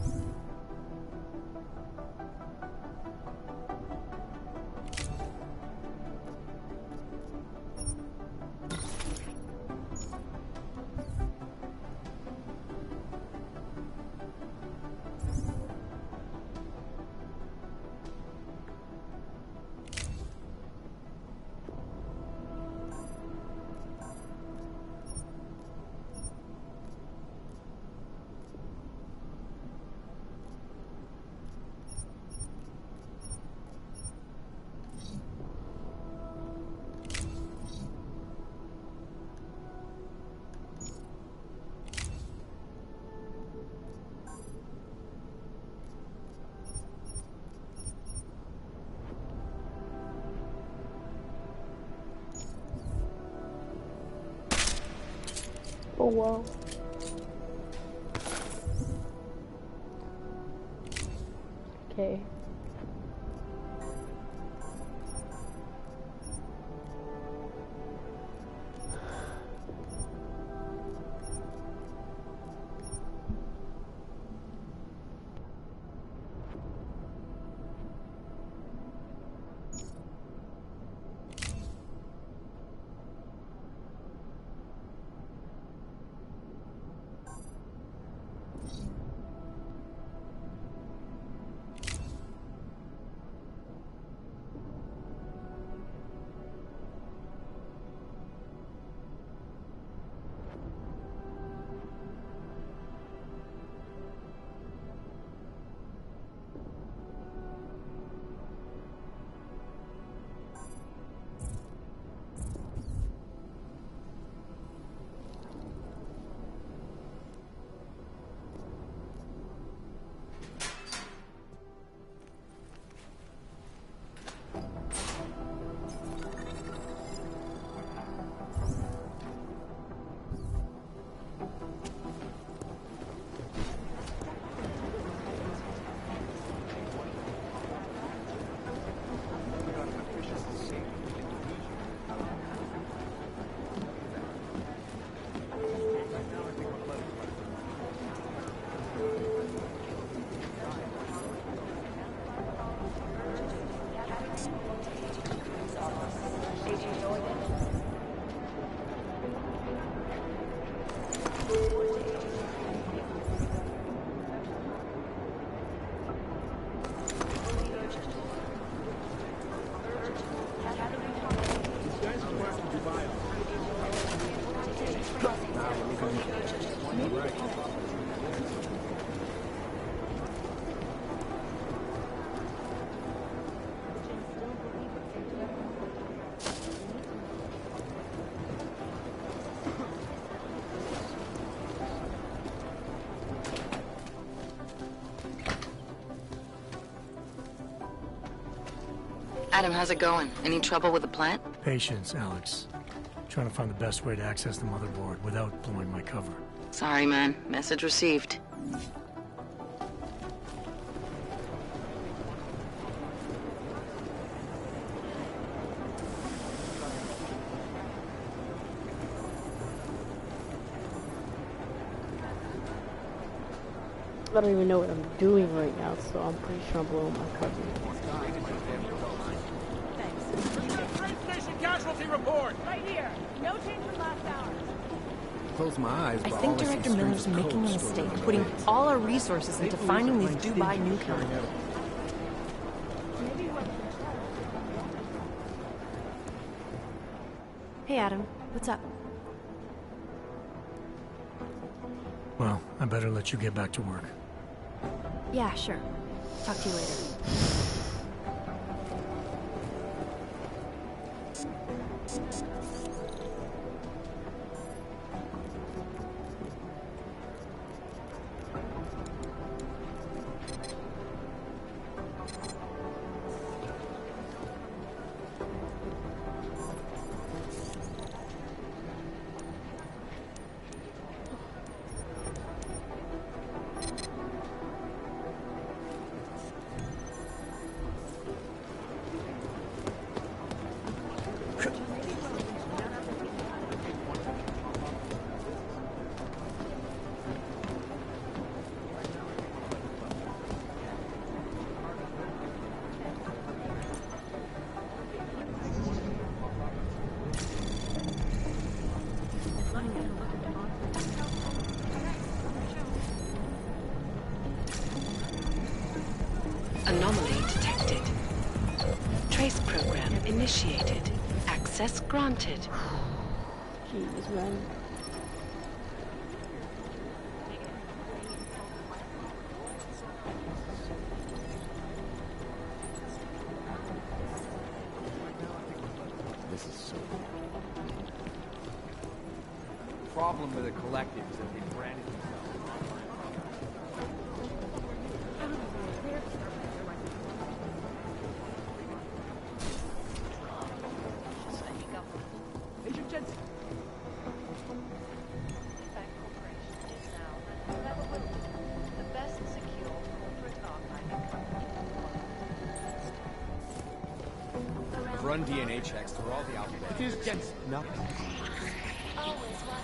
Oh wow. Okay. Adam, how's it going? Any trouble with the plant? Patience, Alex. Trying to find the best way to access the motherboard without blowing my cover. Sorry, man. Message received. I don't even know what I'm doing right now, so I'm pretty sure I'm blowing my cover. Station casualty report! Right here. No change from last hour. close my eyes, I but think all see Director strings Miller's of making a coke mistake, stored in the putting bins. all our resources into finding these Dubai newcomers. Hey, Adam. What's up? Well, I better let you get back to work. Yeah, sure. Talk to you later. Anomaly detected. Trace program initiated. Access granted. Jeez, man. This is so weird. The problem with the collective is that they branded themselves. Agent Jensen. Run DNA checks through all the alphabet. It is Jensen. Nothing.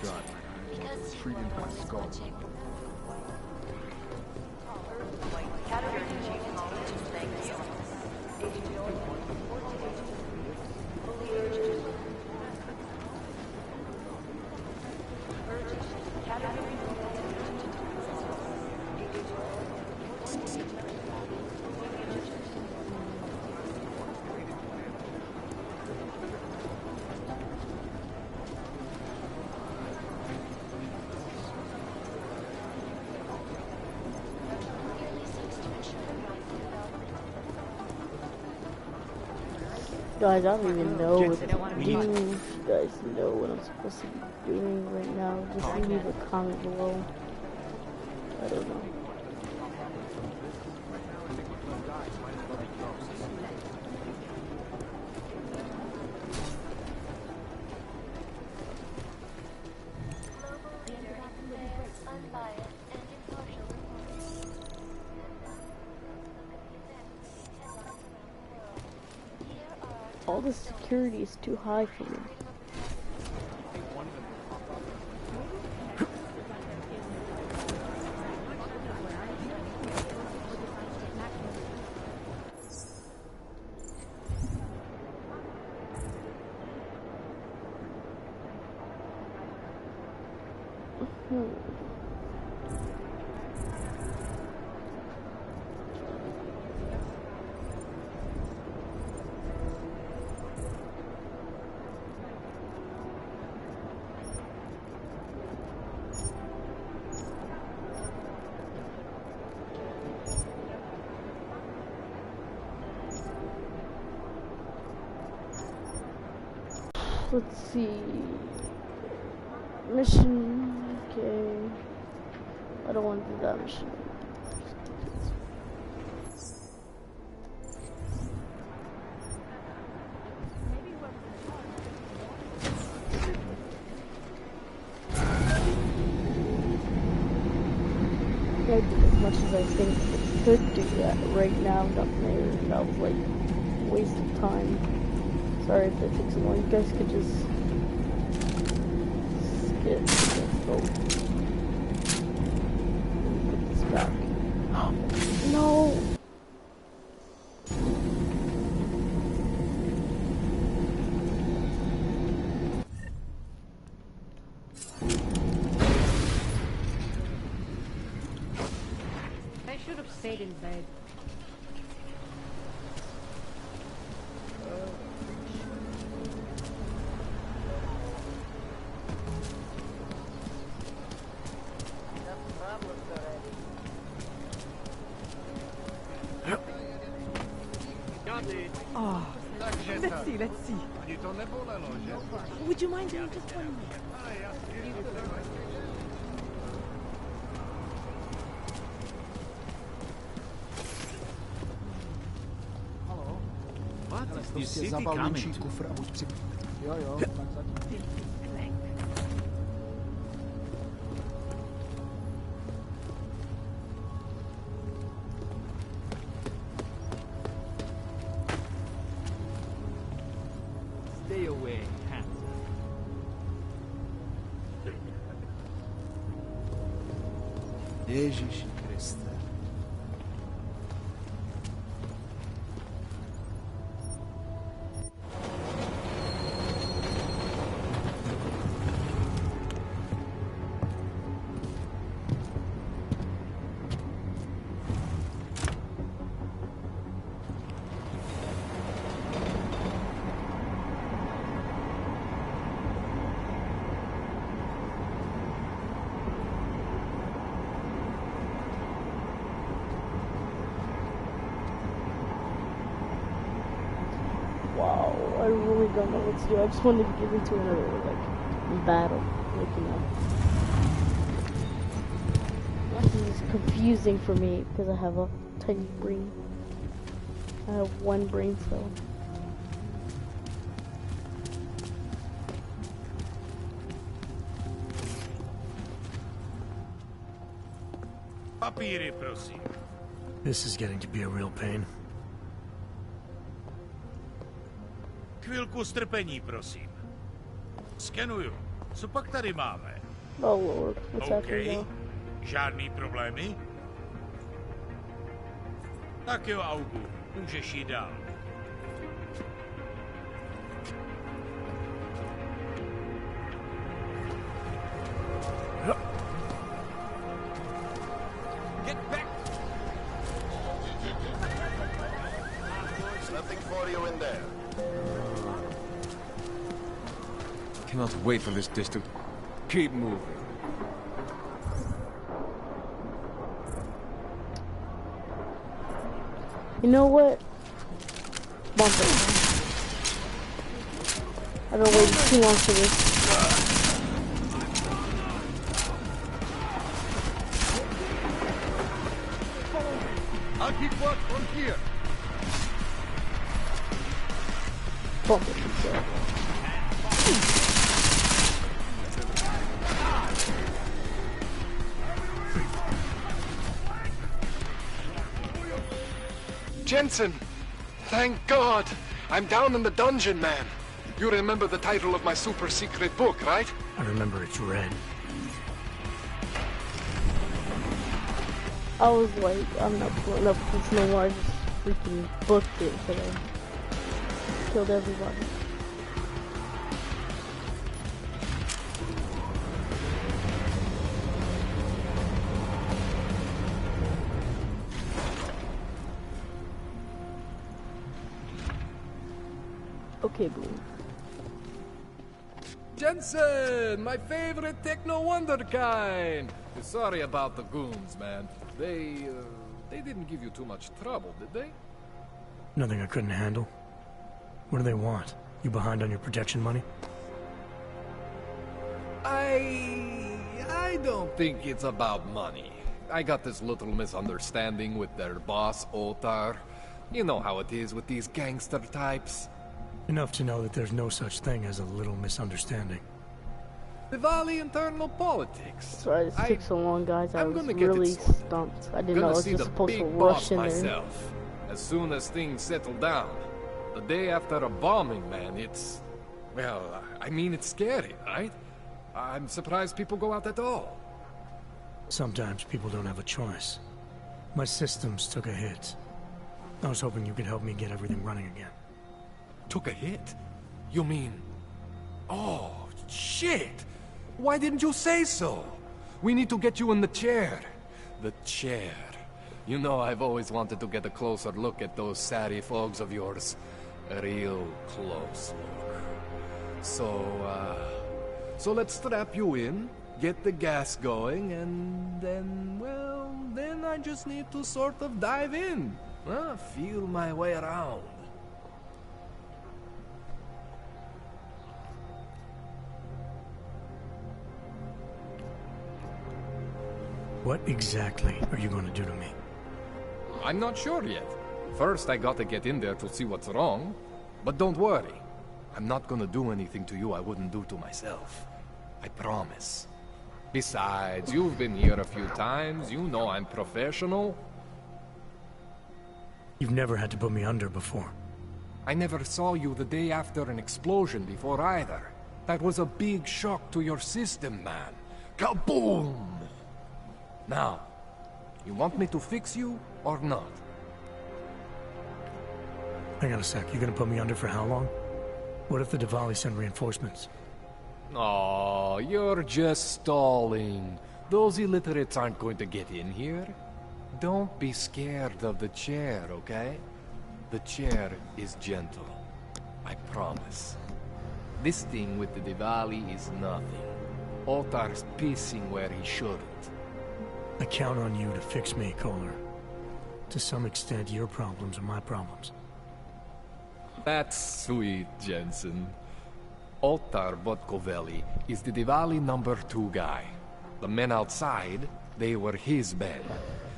God, treat into my skull. Guys, I don't even know what to do. You guys know what I'm supposed to be doing right now. Just leave a comment below. I don't know. All the security is too high for me. Let's see. Mission. Okay. I don't want to do that mission. I did as much as I think I could do that right now. Nothing there. That was like a waste of time. Sorry if that took so long. You guys could just skip this vote. Put this back. No! stayed in bed. Oh, let's see. Would you mind doing just 1 minute? What is this city coming to? Jo, jo, tak zatím. Stay away, hands. Ježiši Kriste. Wow, I really don't know what to do. I just wanted to get into another, like, battle. Like, you know. This is confusing for me because I have a tiny brain. I have one brain cell. Papíry, prosím. This is getting to be a real pain. Chvilku strpení, prosím. Skenuju. Co pak tady máme? Oh lord, what's OK. happening now? Žádný problémy? Tak jo, Augu. Můžeš jít dál. Get back! There's nothing for you in there. I cannot wait for this dish to keep moving. You know what? Bump it. I've been waiting too long for this. I'll keep watch from here. Bump it, he said. Jensen! Thank God! I'm down in the dungeon, man. You remember the title of my super secret book, right? I remember it's red. I was like, I'm not pulling up this no more. I just freaking booked it today. Killed everybody. Okay, Blue. Jensen, my favorite techno wonder kind. Sorry about the goons, man. They didn't give you too much trouble, did they? Nothing I couldn't handle. What do they want? You behind on your protection money? I don't think it's about money. I got this little misunderstanding with their boss, Otar. You know how it is with these gangster types. Enough to know that there's no such thing as a little misunderstanding. Diwali internal politics. Sorry, this took so long, guys. I was gonna get really it sorted. stumped. I didn't know I was See just the supposed to big rush boss in there. myself. As soon as things settle down. The day after a bombing, man, it's... Well, I mean, it's scary, right? I'm surprised people go out at all. Sometimes people don't have a choice. My systems took a hit. I was hoping you could help me get everything running again. Took a hit? You mean... Oh, shit! Why didn't you say so? We need to get you in the chair. The chair. You know I've always wanted to get a closer look at those satty fogs of yours. A real close look. So let's strap you in, get the gas going, and then, well, then I just need to sort of dive in. Feel my way around. What exactly are you going to do to me? I'm not sure yet. First, I gotta get in there to see what's wrong. But don't worry. I'm not gonna do anything to you I wouldn't do to myself. I promise. Besides, you've been here a few times. You know I'm professional. You've never had to put me under before. I never saw you the day after an explosion before either. That was a big shock to your system, man. Kaboom! Now, you want me to fix you or not? Hang on a sec. You're gonna put me under for how long? What if the Diwali send reinforcements? Oh, you're just stalling. Those illiterates aren't going to get in here. Don't be scared of the chair, okay? The chair is gentle. I promise. This thing with the Diwali is nothing. Otar's pissing where he shouldn't. I count on you to fix me, Kohler. To some extent, your problems are my problems. That's sweet, Jensen. Otar Botkovelli is the Diwali #2 guy. The men outside, they were his men.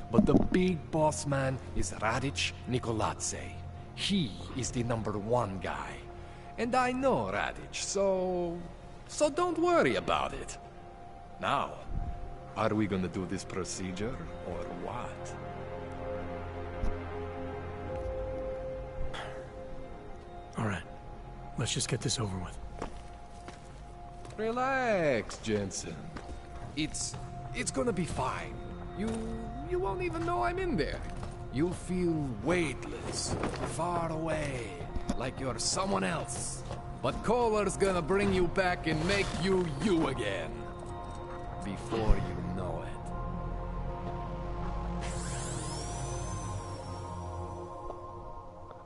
But the big boss man is Radic Nikoladze. He is the #1 guy. And I know Radic, so don't worry about it. Now, are we gonna do this procedure, or what? All right. Let's just get this over with. Relax, Jensen. It's gonna be fine. You won't even know I'm in there. You'll feel weightless, far away, like you're someone else. But Kohler's gonna bring you back and make you you again. Before you know it.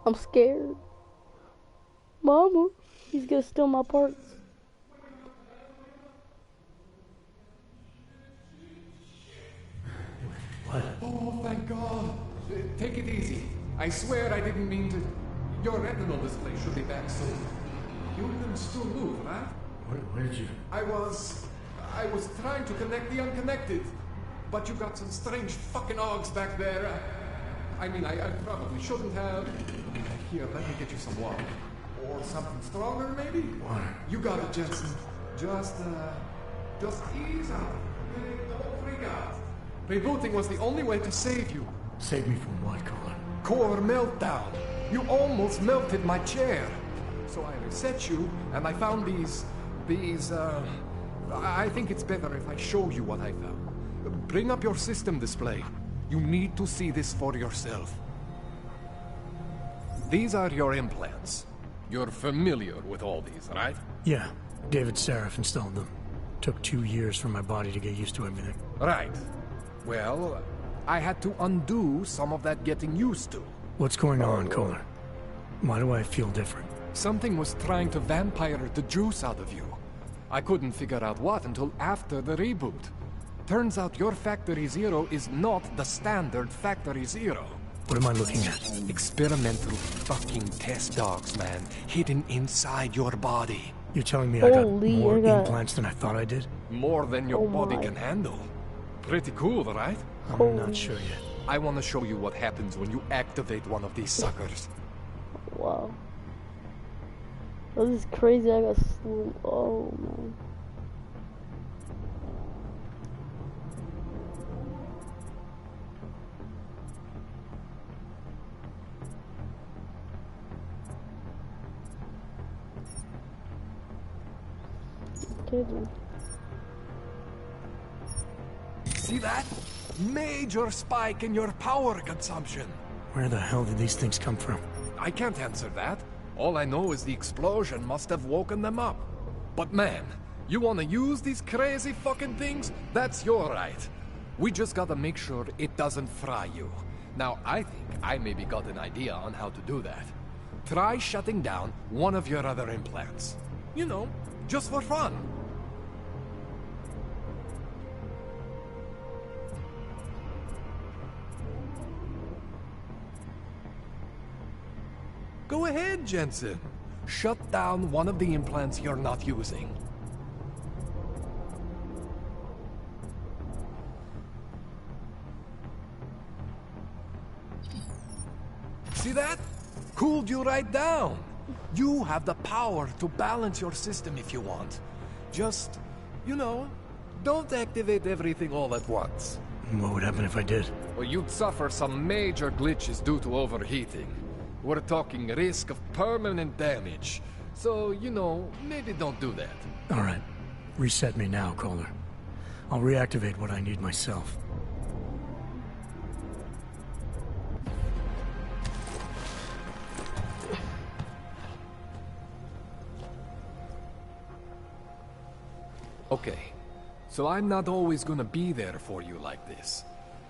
I'm scared. Mama, he's gonna steal my parts. What? Oh, thank God. Take it easy. I swear I didn't mean to. Your retinal display should be back soon. You can still move, right? Where did you? I was trying to connect the unconnected, but you got some strange fucking ogs back there. I mean, I probably shouldn't have. Here, let me get you some water. Or something stronger, maybe? Water. You got it, Jensen. Just ease out. Okay? Don't freak out. Rebooting was the only way to save you. Save me from what, Kohler? Core meltdown. You almost melted my chair. So I reset you, and I found these, I think it's better if I show you what I found. Bring up your system display. You need to see this for yourself. These are your implants. You're familiar with all these, right? Yeah. David Sarif installed them. Took 2 years for my body to get used to everything. Right. Well, I had to undo some of that getting used to. What's going on, Kohler? Why do I feel different? Something was trying to vampire the juice out of you. I couldn't figure out what until after the reboot. Turns out your Factory Zero is not the standard Factory Zero. What am I looking at? Experimental fucking test dogs, man. Hidden inside your body. You're telling me I got more implants than I thought I did? More than your body can handle. Pretty cool, right? I'm not sure yet. I want to show you what happens when you activate one of these suckers. Wow. Oh, this is crazy. I got oh man. Kidding. See that? Major spike in your power consumption. Where the hell did these things come from? I can't answer that. All I know is the explosion must have woken them up. But man, you wanna use these crazy fucking things? That's your right. We just gotta make sure it doesn't fry you. Now, I think I maybe got an idea on how to do that. Try shutting down one of your other implants. You know, just for fun. Go ahead, Jensen. Shut down one of the implants you're not using. See that? Cooled you right down. You have the power to balance your system if you want. Just, you know, don't activate everything all at once. What would happen if I did? Well, you'd suffer some major glitches due to overheating. We're talking risk of permanent damage. So, you know, maybe don't do that. All right. Reset me now, Kohler. I'll reactivate what I need myself. Okay, so I'm not always gonna be there for you like this.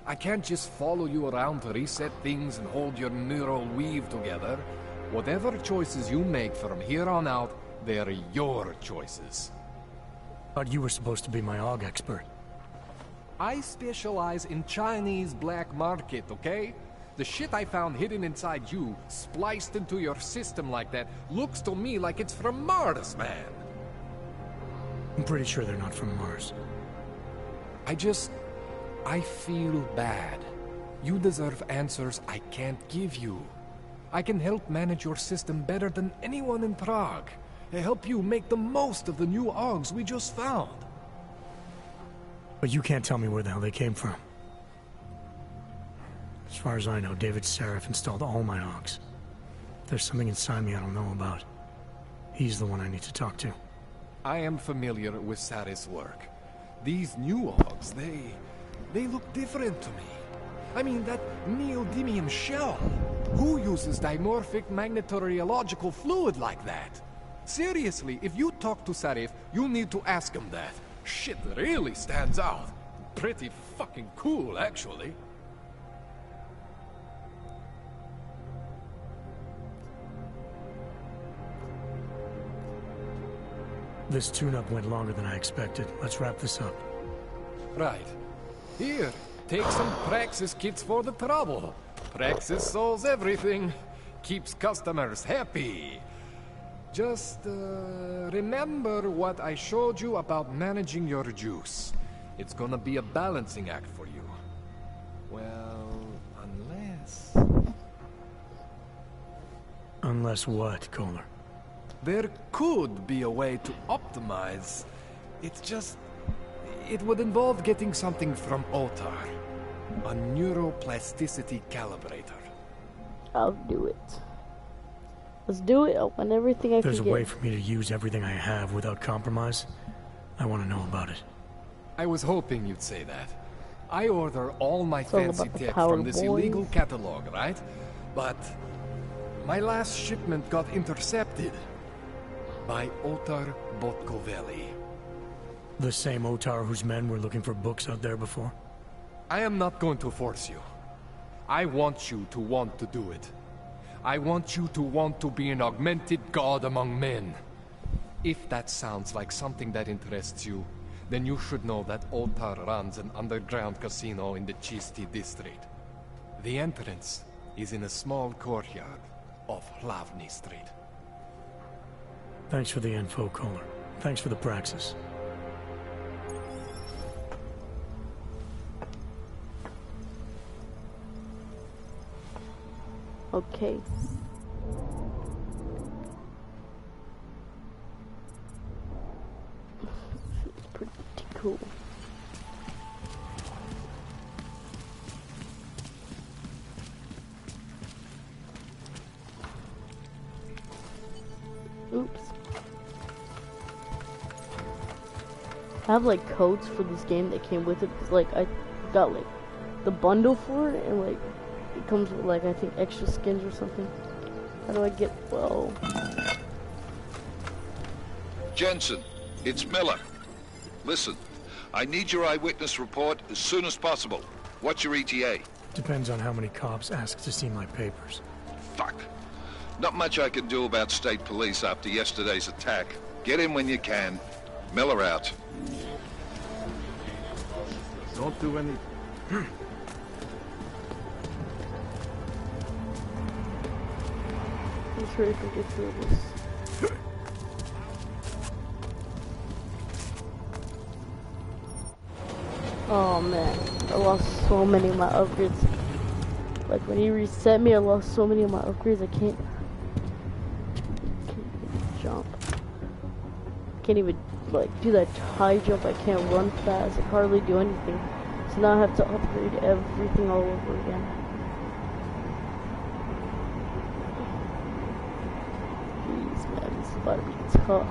I can't just follow you around to reset things and hold your neural weave together. Whatever choices you make from here on out, they're your choices. Thought you were supposed to be my AUG expert. I specialize in Chinese black market, okay? The shit I found hidden inside you, spliced into your system like that, looks to me like it's from Mars, man. I'm pretty sure they're not from Mars. I feel bad. You deserve answers I can't give you. I can help manage your system better than anyone in Prague. I help you make the most of the new AUGs we just found. But you can't tell me where the hell they came from. As far as I know, David Sarif installed all my AUGs. There's something inside me I don't know about. He's the one I need to talk to. I am familiar with Sarif's work. These new AUGs, they look different to me. I mean, that neodymium shell. Who uses dimorphic magnetorheological fluid like that? Seriously, if you talk to Sarif, you need to ask him that. Shit really stands out. Pretty fucking cool, actually. This tune-up went longer than I expected. Let's wrap this up. Right. Here, take some Praxis kits for the trouble. Praxis solves everything. Keeps customers happy. Just, remember what I showed you about managing your juice. It's gonna be a balancing act for you. Well, unless... Unless what, Kohler? There could be a way to optimize. It's just... It would involve getting something from Otar. A neuroplasticity calibrator. I'll do it. Let's do it. I'll want everything I can get. There's a way for me to use everything I have without compromise. I want to know about it. I was hoping you'd say that. I order all my fancy tech from this illegal catalog, right? But my last shipment got intercepted by Otar Botkoveli. The same Otar whose men were looking for books out there before? I am not going to force you. I want you to want to do it. I want you to want to be an augmented god among men. If that sounds like something that interests you, then you should know that Otar runs an underground casino in the Chisti district. The entrance is in a small courtyard off Hlavny Street. Thanks for the info, Kohler. Thanks for the praxis. Okay. It's pretty cool. Oops. I have like codes for this game that came with it because like I got like the bundle for it and like it comes with like I think extra skins or something. How do I get Jensen, it's Miller. Listen, I need your eyewitness report as soon as possible. What's your ETA? Depends on how many cops ask to see my papers. Fuck. Not much I can do about state police after yesterday's attack. Get in when you can. Miller out. Don't do any... Let's ready to get through this. Oh man, I lost so many of my upgrades. Like when he reset me, I lost so many of my upgrades. I can't even jump. Can't even like do that high jump. I can't run fast. I can hardly do anything. So now I have to upgrade everything all over again. Jeez, man, this is about to be tough.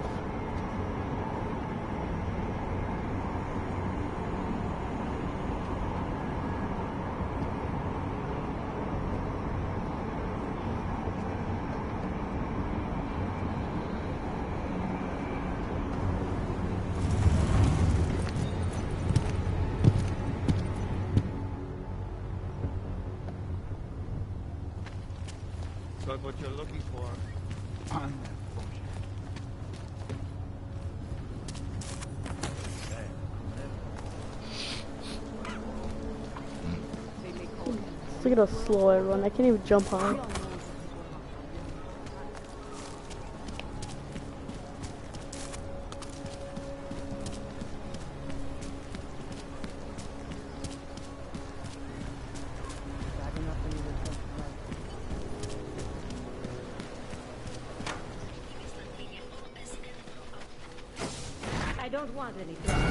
Got what you're looking for. On that Look at how slow I run. I can't even jump high. I don't want any trouble.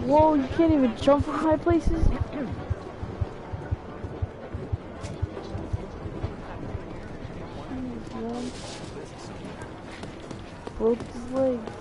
Whoa, you can't even jump from high places? Broke his legs.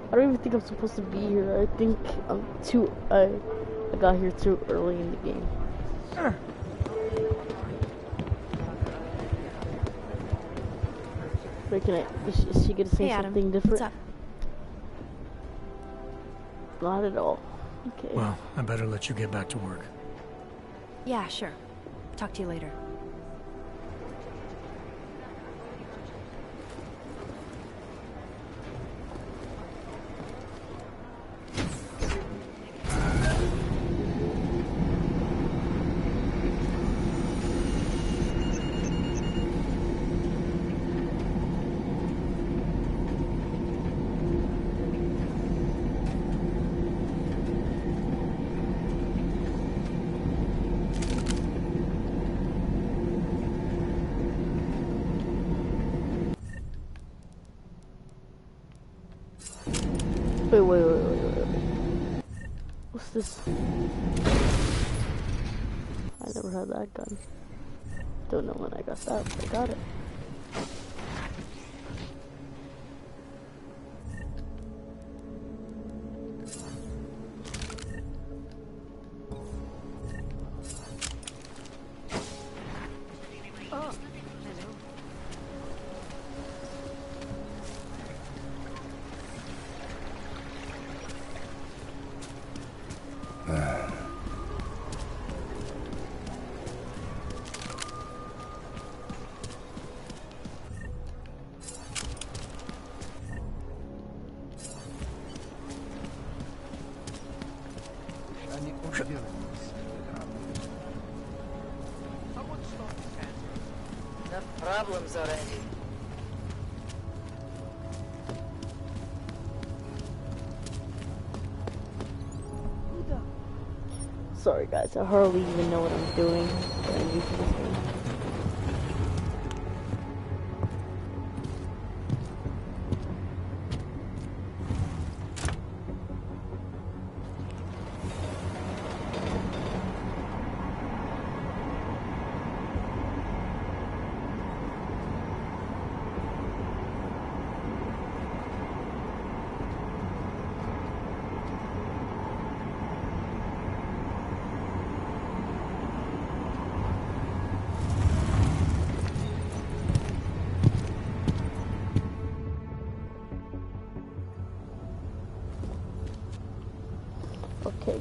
I don't even think I'm supposed to be here. I think I'm I got here too early in the game. Wait, is she gonna say something different? What's up? Not at all. Okay. Well, I better let you get back to work. Yeah, sure. Talk to you later. Wait. What's this? I never had that gun. Don't know when I got that, but I got it. Enough problems already. Sorry guys, I hardly even know what I'm doing. But I'm new to this game. Okay.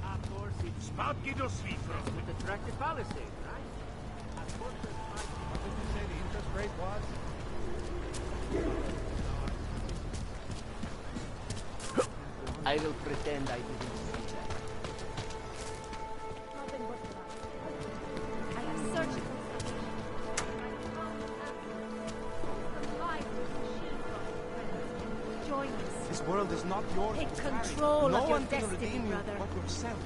Of course, it's Spadki do Svifro with attractive policy, right? Of course, what did you say the interest rate was? I will pretend I didn't see that. I am searching for join us. This world is not yours. Take to carry. control No of your one can destiny, redeem you brother. but yourself.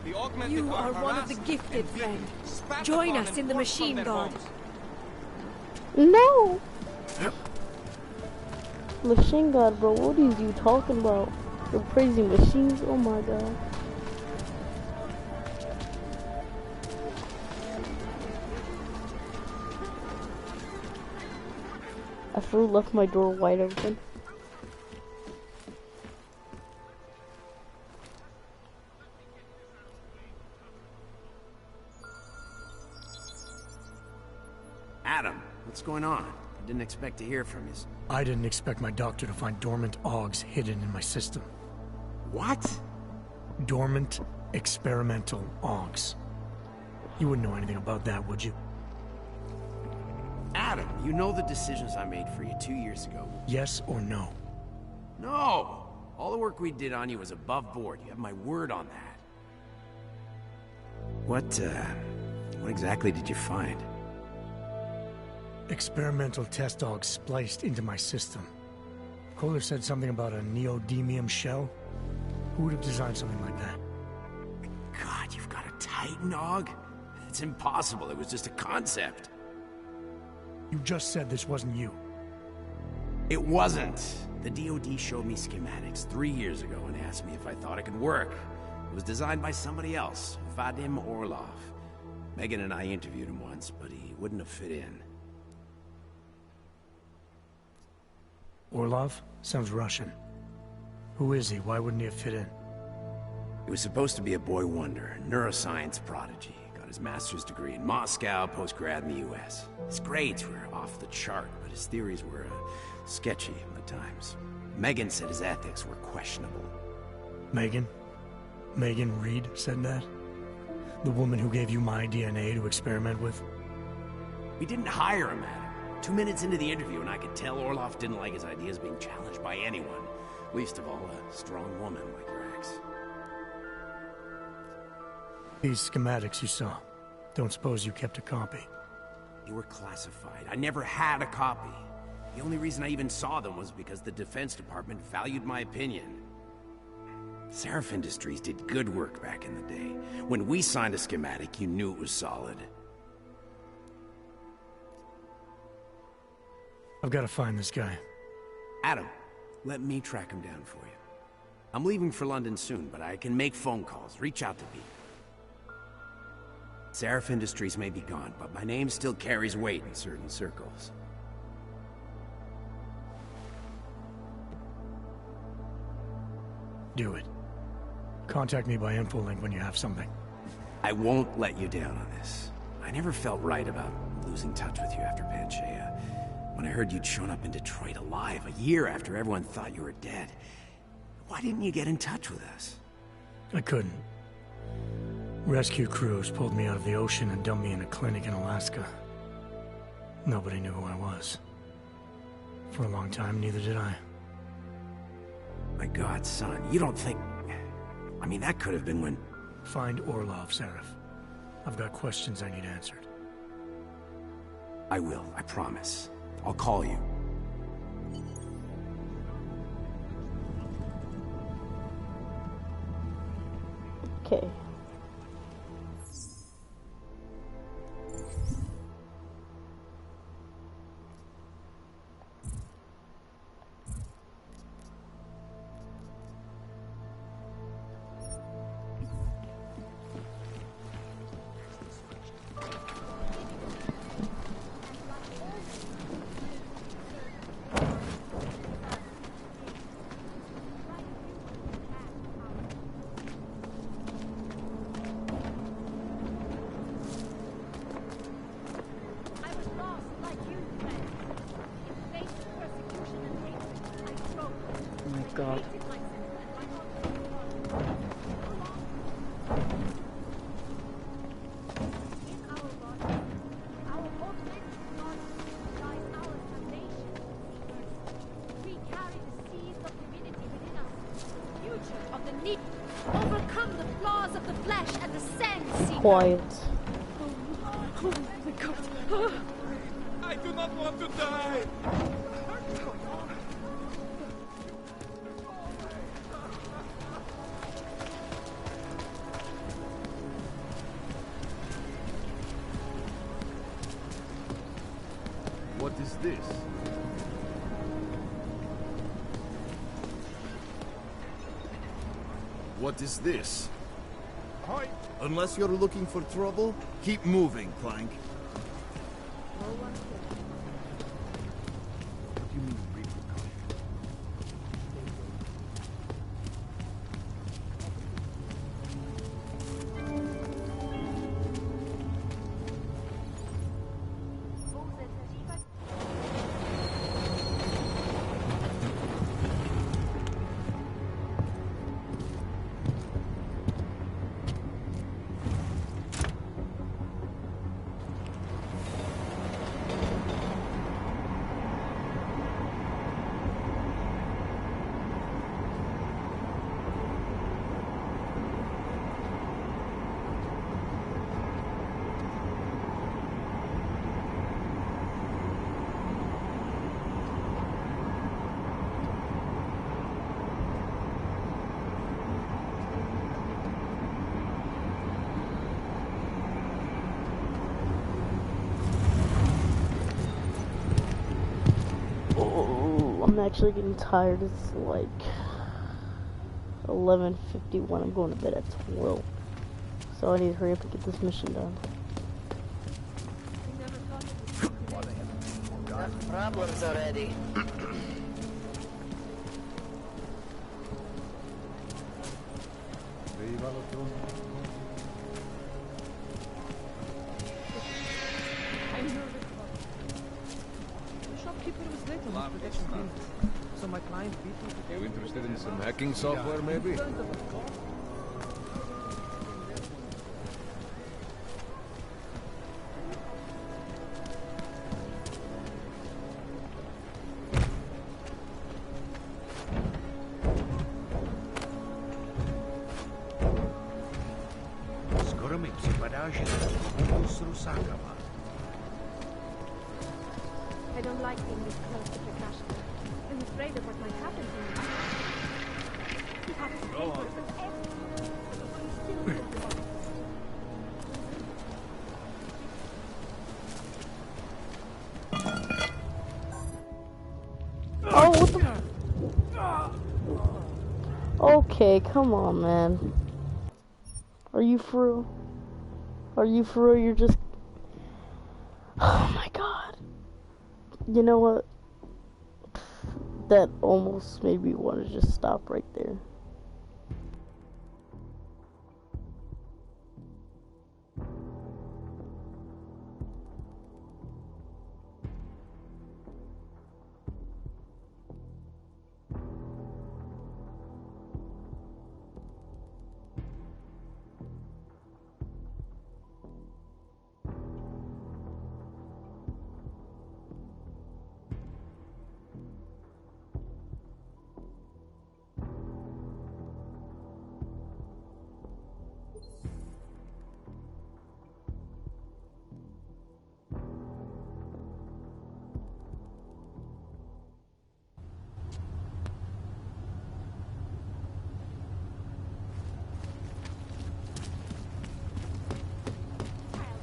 The augmented You are one of the harassed gifted, and beaten, friend. spat Join upon us and in the forced from machine their guard. homes. No! Machine gun, bro. What are you talking about? You're praising machines? Oh my god. I feel left my door wide open. Adam, what's going on? I didn't expect to hear from you. I didn't expect my doctor to find dormant augs hidden in my system. What? Dormant experimental augs. You wouldn't know anything about that, would you? Adam, you know the decisions I made for you 2 years ago. Yes or no? No! All the work we did on you was above board. You have my word on that. What exactly did you find? Experimental test augs spliced into my system. Kohler said something about a neodymium shell. Who would have designed something like that? God, you've got a Titan aug? It's impossible. It was just a concept. You just said this wasn't you. It wasn't. The DoD showed me schematics 3 years ago and asked me if I thought it could work. It was designed by somebody else, Vadim Orlov. Megan and I interviewed him once, but he wouldn't have fit in. Orlov? Sounds Russian. Who is he? Why wouldn't he have fit in? He was supposed to be a boy wonder, neuroscience prodigy. Got his master's degree in Moscow, post-grad in the US. His grades were off the chart, but his theories were sketchy at times. Megan said his ethics were questionable. Megan? Megan Reed said that? The woman who gave you my DNA to experiment with? We didn't hire him, Adam. 2 minutes into the interview, and I could tell Orlov didn't like his ideas being challenged by anyone. Least of all, a strong woman like Rex. These schematics you saw. Don't suppose you kept a copy? They were classified. I never had a copy. The only reason I even saw them was because the Defense Department valued my opinion. Seraph Industries did good work back in the day. When we signed a schematic, you knew it was solid. I've got to find this guy. Adam, let me track him down for you. I'm leaving for London soon, but I can make phone calls, reach out to people. Seraph Industries may be gone, but my name still carries weight in certain circles. Do it. Contact me by infolink when you have something. I won't let you down on this. I never felt right about losing touch with you after Panchea. When I heard you'd shown up in Detroit alive a year after everyone thought you were dead. Why didn't you get in touch with us? I couldn't. Rescue crews pulled me out of the ocean and dumped me in a clinic in Alaska. Nobody knew who I was. For a long time, neither did I. My God, son, you don't think... I mean, that could have been when... Find Orlov, Seraph. I've got questions I need answered. I will, I promise. I'll call you. Okay. God. Overcome the flaws of the flesh and the sense. Quiet. Oh my God. I do not want to die. What is this? What is this? Hi. Unless you're looking for trouble, keep moving, Clank. What do you mean, repercussions? I'm actually getting tired. It's like 11:51. I'm going to bed at 12. So I need to hurry up and get this mission done. Enough problems already. So my client You interested in some hacking software, maybe? Skoro mi připadá, že se pohybuju s Rusákama. I don't like being this close to Prakash. I'm afraid of what might happen to me. He has papers and everything. But he still lives in it. Okay, come on, man. Are you for real? Are you for real? You're just... Oh my god. You know what? That almost made me want to just stop right there.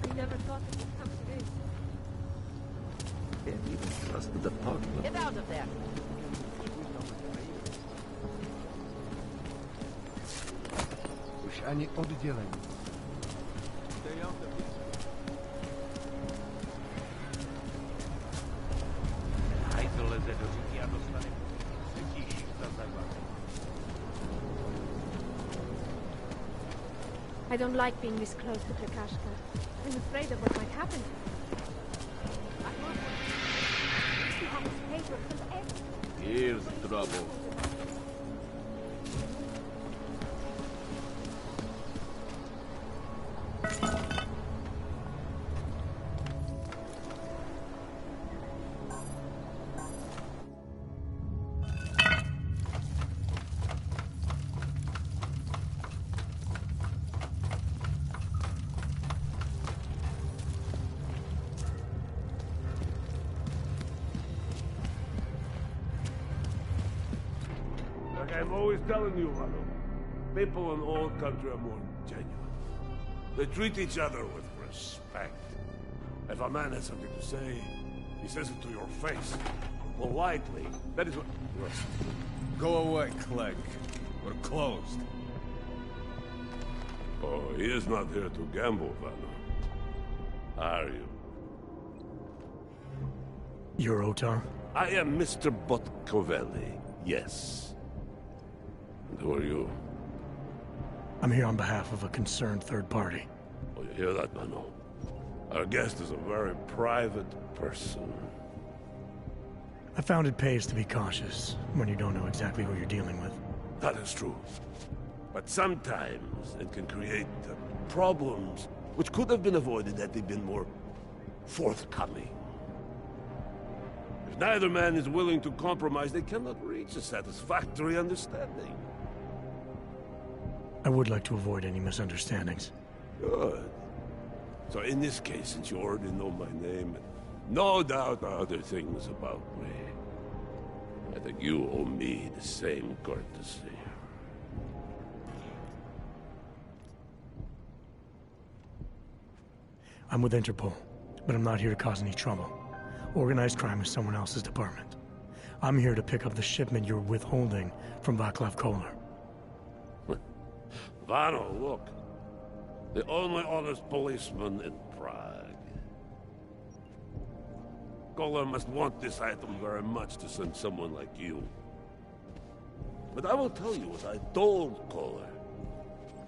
I never thought it would come to this. Can't even trust the department. Get out of there! Już ani oddzieleń. I don't like being this close to Kakashka. I'm afraid of what might happen. He has papers and everything. Here's trouble. Like I'm always telling you, Rado, people in all country are more genuine. They treat each other with respect. If a man has something to say, he says it to your face. Politely. That is what... Listen. Go away, Clegg. We're closed. Oh, he is not here to gamble, Vano. Are you? You're Otar? I am Mr. Botkovelli, yes. And who are you? I'm here on behalf of a concerned third party. Oh, you hear that, Vano? Our guest is a very private person. I found it pays to be cautious when you don't know exactly who you're dealing with. That is true. But sometimes it can create problems which could have been avoided had they been more forthcoming. If neither man is willing to compromise, they cannot reach a satisfactory understanding. I would like to avoid any misunderstandings. Good. So in this case, since you already know my name, and no doubt other things about me, I think you owe me the same courtesy. I'm with Interpol, but I'm not here to cause any trouble. Organized crime is someone else's department. I'm here to pick up the shipment you're withholding from Václav Koller. Vano, look. The only honest policeman in Prague. Koller must want this item very much to send someone like you. But I will tell you what I told Koller.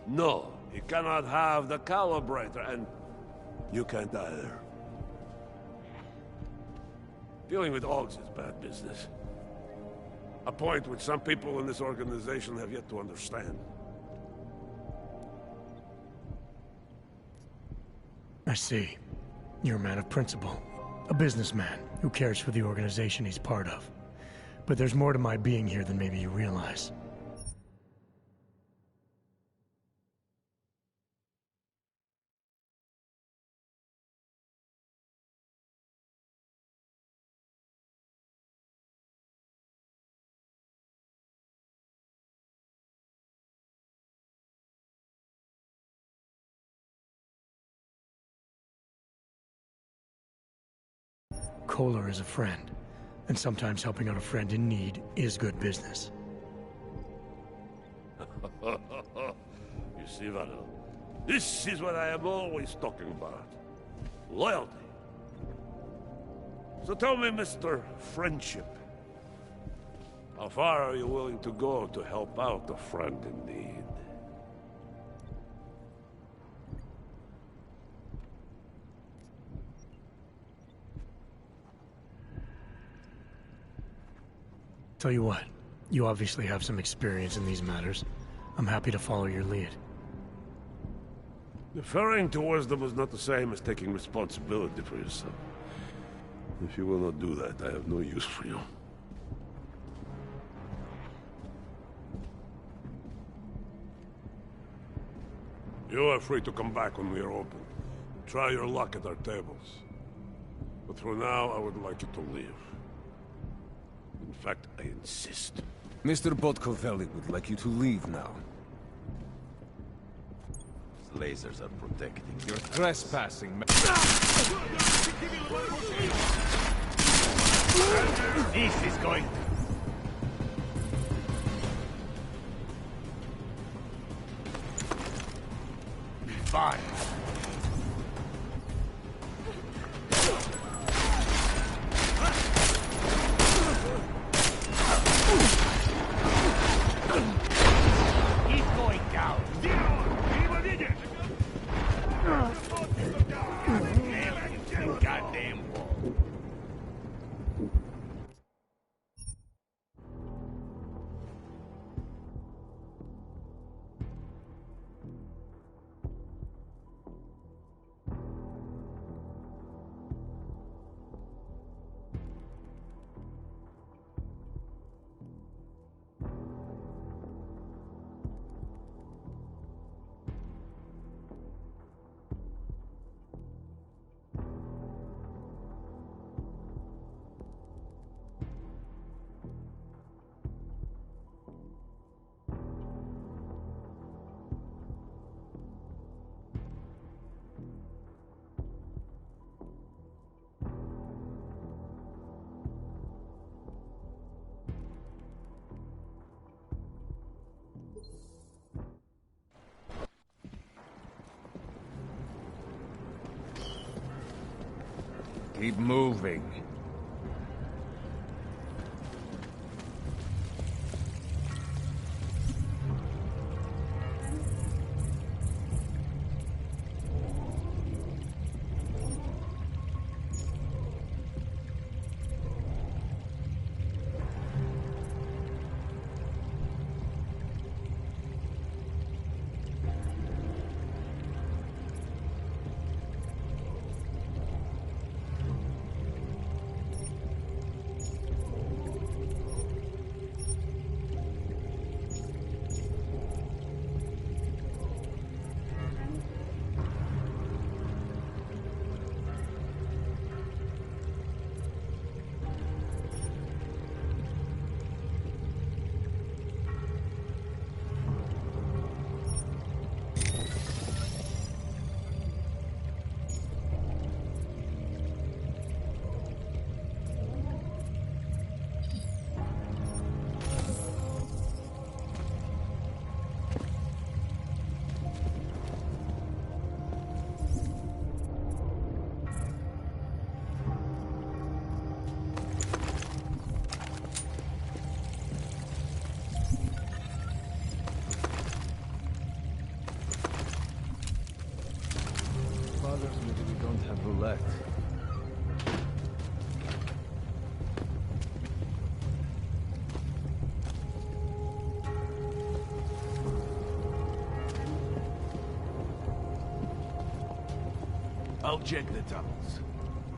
No, he cannot have the calibrator, and you can't either. Dealing with Augs is bad business. A point which some people in this organization have yet to understand. I see. You're a man of principle. A businessman who cares for the organization he's part of. But there's more to my being here than maybe you realize. Koller is a friend, and sometimes helping out a friend in need is good business. Yes, Ivano. This is what I am always talking about. Loyalty. So tell me, Mr. Friendship, how far are you willing to go to help out a friend in need? Tell you what, you obviously have some experience in these matters. I'm happy to follow your lead. Deferring to wisdom is not the same as taking responsibility for yourself. If you will not do that, I have no use for you. You are free to come back when we are open. Try your luck at our tables. But for now, I would like you to leave. In fact, I insist. Mr. Botkovelli would like you to leave now. Lasers are protecting you. You're trespassing, This is going to... be fine. He's going down. Goddamn wall. Keep moving. Maybe we don't have roulette. I'll check the tunnels.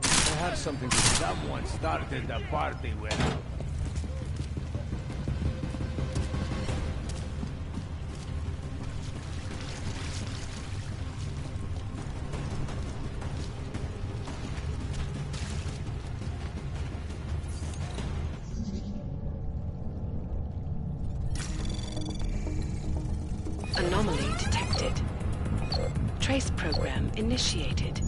I have something to... Someone started the party with... Anomaly detected. Trace program initiated.